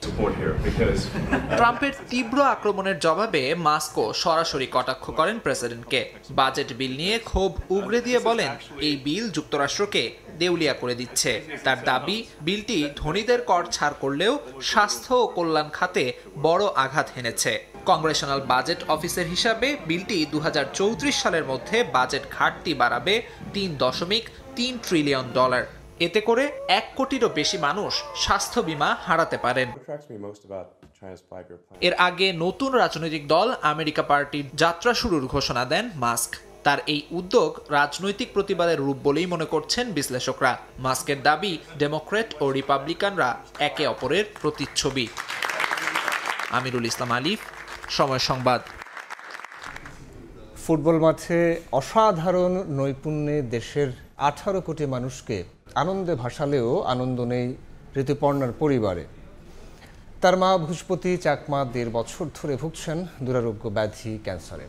ট্রাম্পের তীব্র আক্রমণের জবাবে মাস্কও সরাসরি কটাক্ষ করেন প্রেসিডেন্টকে। বাজেট বিল নিয়ে ক্ষোভ উগরে দিয়ে বলেন এই বিল যুক্তরাষ্ট্রকে দেউলিয়া করে দিচ্ছে। তার দাবি বিলটি ধনীদের কর ছাড় করলেও স্বাস্থ্য ও কল্যাণ খাতে বড় আঘাত হেনেছে। কংগ্রেশনাল বাজেট অফিসের হিসাবে বিলটি 2034 সালের মধ্যে বাজেট ঘাটতি বাড়াবে $3.3 ট্রিলিয়ন। এতে করে 1 কোটিরও বেশি মানুষ স্বাস্থ্য বীমা হারাতে পারেন। এর আগে নতুন রাজনৈতিক দল আমেরিকা পার্টির যাত্রা শুরুর ঘোষণা দেন মাস্ক। তার এই উদ্যোগ রাজনৈতিক প্রতিবাদের রূপ বলেই মনে করছেন বিশ্লেষকরা। মাস্কের দাবি ডেমোক্র্যাট ও রিপাবলিকানরা একে অপরের প্রতিচ্ছবি। আমিরুল ইসলাম আলিফ, সময় সংবাদ। ফুটবল মাঠে অসাধারণ নৈপুণ্যে দেশের 18 কোটি মানুষকে আনন্দে ভাসালেও আনন্দ নেই ঋতুপর্ণার পরিবারে। তার মা ভূষপতি চাকমা 1.5 বছর ধরে ভুগছেন দুরারোগ্য ব্যাধি ক্যান্সারে।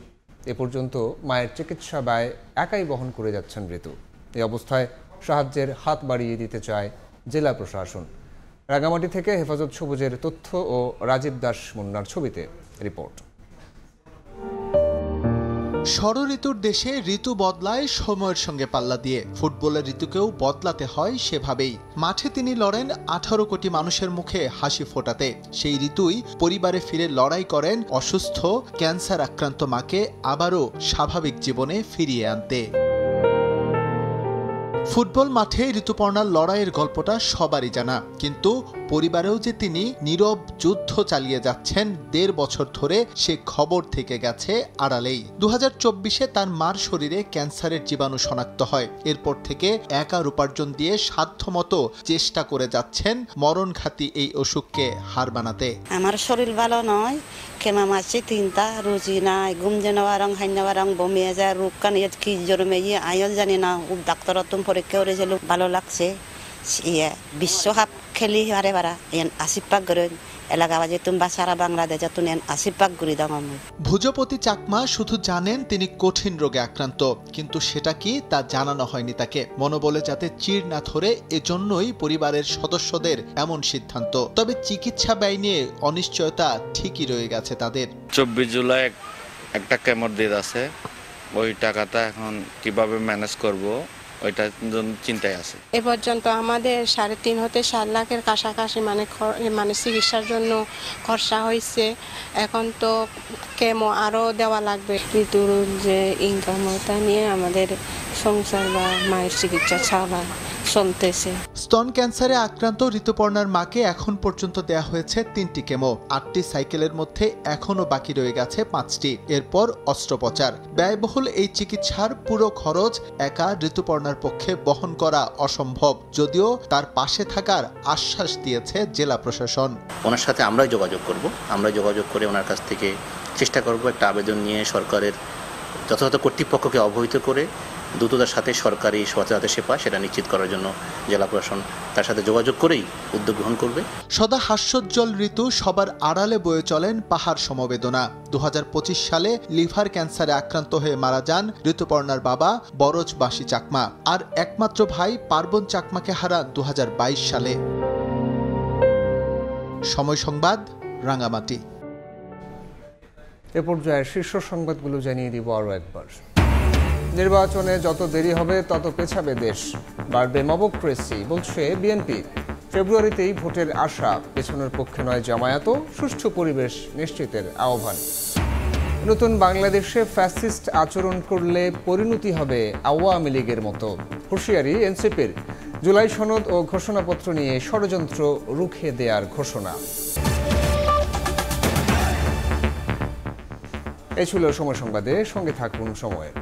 এ পর্যন্ত মায়ের চিকিৎসা ব্যয় একাই বহন করে যাচ্ছেন ঋতু। এই অবস্থায় সাহায্যের হাত বাড়িয়ে দিতে চায় জেলা প্রশাসন। রাঙামাটি থেকে হেফাজত সবুজের তথ্য ও রাজীব দাস মুন্নার ছবিতে রিপোর্ট। ষড় ঋতুর দেশে ঋতু বদলায় সময়ের সঙ্গে পাল্লা দিয়ে। ফুটবলের ঋতুকেও বদলাতে হয় সেভাবেই। মাঠে তিনি লড়েন 18 কোটি মানুষের মুখে হাসি ফোটাতে। সেই ঋতুই পরিবারে ফিরে লড়াই করেন অসুস্থ ক্যান্সার আক্রান্ত মাকে আবারও স্বাভাবিক জীবনে ফিরিয়ে আনতে। ফুটবল মাঠে ঋতুপর্ণার লড়াইয়ের গল্পটা সবারই জানা, কিন্তু পরিবারেও যে তিনি নীরব যুদ্ধ চালিয়ে যাচ্ছেন 1.5 বছর ধরে, সে খবর থেকে গেছে আড়ালেই। 2024-এ তার মার শরীরে ক্যান্সারের জীবাণু শনাক্ত হয়। এরপর থেকে একা উপার্জন দিয়ে সাধ্যমতো চেষ্টা করে যাচ্ছেন মরণঘাতী এই অসুখকে হার মানাতে। আমার শরীর ভালো নয়, কেমা মাছি 3টা, রুচি নাই, ঘুম যেন আরং হাইনাবারং বমিয়ে যায়, রোগ কানিয়ে কি জন্মে আয়ল জানি না। ডাক্তার তুমি পরীক্ষা করেছিল, ভালো লাগছে। বিশ্বকাপ খেলি হারে বারা এন 80 পাক করে এলাকা বাজে তুমি বা সারা বাংলাদেশে তুমি 80 পাক ঘুরি দাও। ভূজপতি চাকমা শুধু জানেন তিনি কঠিন রোগে আক্রান্ত, কিন্তু সেটা কি তা জানানো হয়নি তাকে। মনোবলে যাতে চির না ধরে, এজন্যই পরিবারের সদস্যদের এমন সিদ্ধান্ত। তবে চিকিৎসা ব্যয় নিয়ে অনিশ্চয়তা ঠিকই রয়ে গেছে তাদের। 24 জুলাই একটা কেমোর ডেট আছে, ওই টাকাটা এখন কিভাবে ম্যানেজ করব ওইটার জন্য চিন্তায় আছে। এ পর্যন্ত আমাদের 3.5 থেকে 4 লাখের কাছাকাছি মানে চিকিৎসার জন্য খরচা হয়েছে। এখন তো কেমো আরও দেওয়া লাগবে। ঋতুর যে ইনকাম ওটা নিয়ে আমাদের সংসার বা মায়ের চিকিৎসা ছাড়া চলতেছে। স্তন ক্যান্সারে আক্রান্ত ঋতুপর্ণার মাকে এখন পর্যন্ত দেয়া হয়েছে 3টি কেমো। 8টি সাইকেলের মধ্যে এখনো বাকি রয়ে গেছে 5টি। এরপর অস্ত্রোপচার। ব্যয়বহুল এই চিকিৎসার পুরো খরচ একা ঋতুপর্ণার পক্ষে বহন করা অসম্ভব, যদিও তার পাশে থাকার আশ্বাস দিয়েছে জেলা প্রশাসন। ওনার সাথে আমরাই যোগাযোগ করব, আমরা যোগাযোগ করে ওনার কাছ থেকে চেষ্টা করব একটা আবেদন নিয়ে সরকারের যথাযথ কর্তৃপক্ষকে অবহিত করে দ্রুততার সাথে সরকারি সহায়তা সেবা সেটা নিশ্চিত করার জন্য জেলা প্রশাসন তার সাথে যোগাযোগ করেই উদ্যোগ গ্রহণ করবে। সদা হাস্যোজ্জ্বল ঋতু সবার আড়ালে বয়ে চলেন পাহাড় সমবেদনা। 2025 সালে লিভার ক্যান্সারে আক্রান্ত হয়ে মারা যান ঋতুপর্ণার বাবা বরজ বাসি চাকমা, আর একমাত্র ভাই পার্বণ চাকমাকে হারান 2022 সালে। সময় সংবাদ, রাঙামাটি। এ পর্যায়ে শীর্ষ সংবাদগুলো জানিয়ে দিব আরও একবার। নির্বাচনে যত দেরি হবে তত পেছাবে দেশ, বাড়বে মবক্রেসি, বলছে বিএনপি। ফেব্রুয়ারিতেই ভোটের আশা, পেছনের পক্ষে নয় জামায়াত, সুষ্ঠু পরিবেশ নিশ্চিতের আহ্বান। নতুন বাংলাদেশে ফ্যাসিস্ট আচরণ করলে পরিণতি হবে আওয়ামী লীগের মতো, হুঁশিয়ারি এনসিপির। জুলাই সনদ ও ঘোষণাপত্র নিয়ে ষড়যন্ত্র রুখে দেওয়ার ঘোষণা। এই ছিল সময় সংবাদে, সঙ্গে থাকুন সময়ের।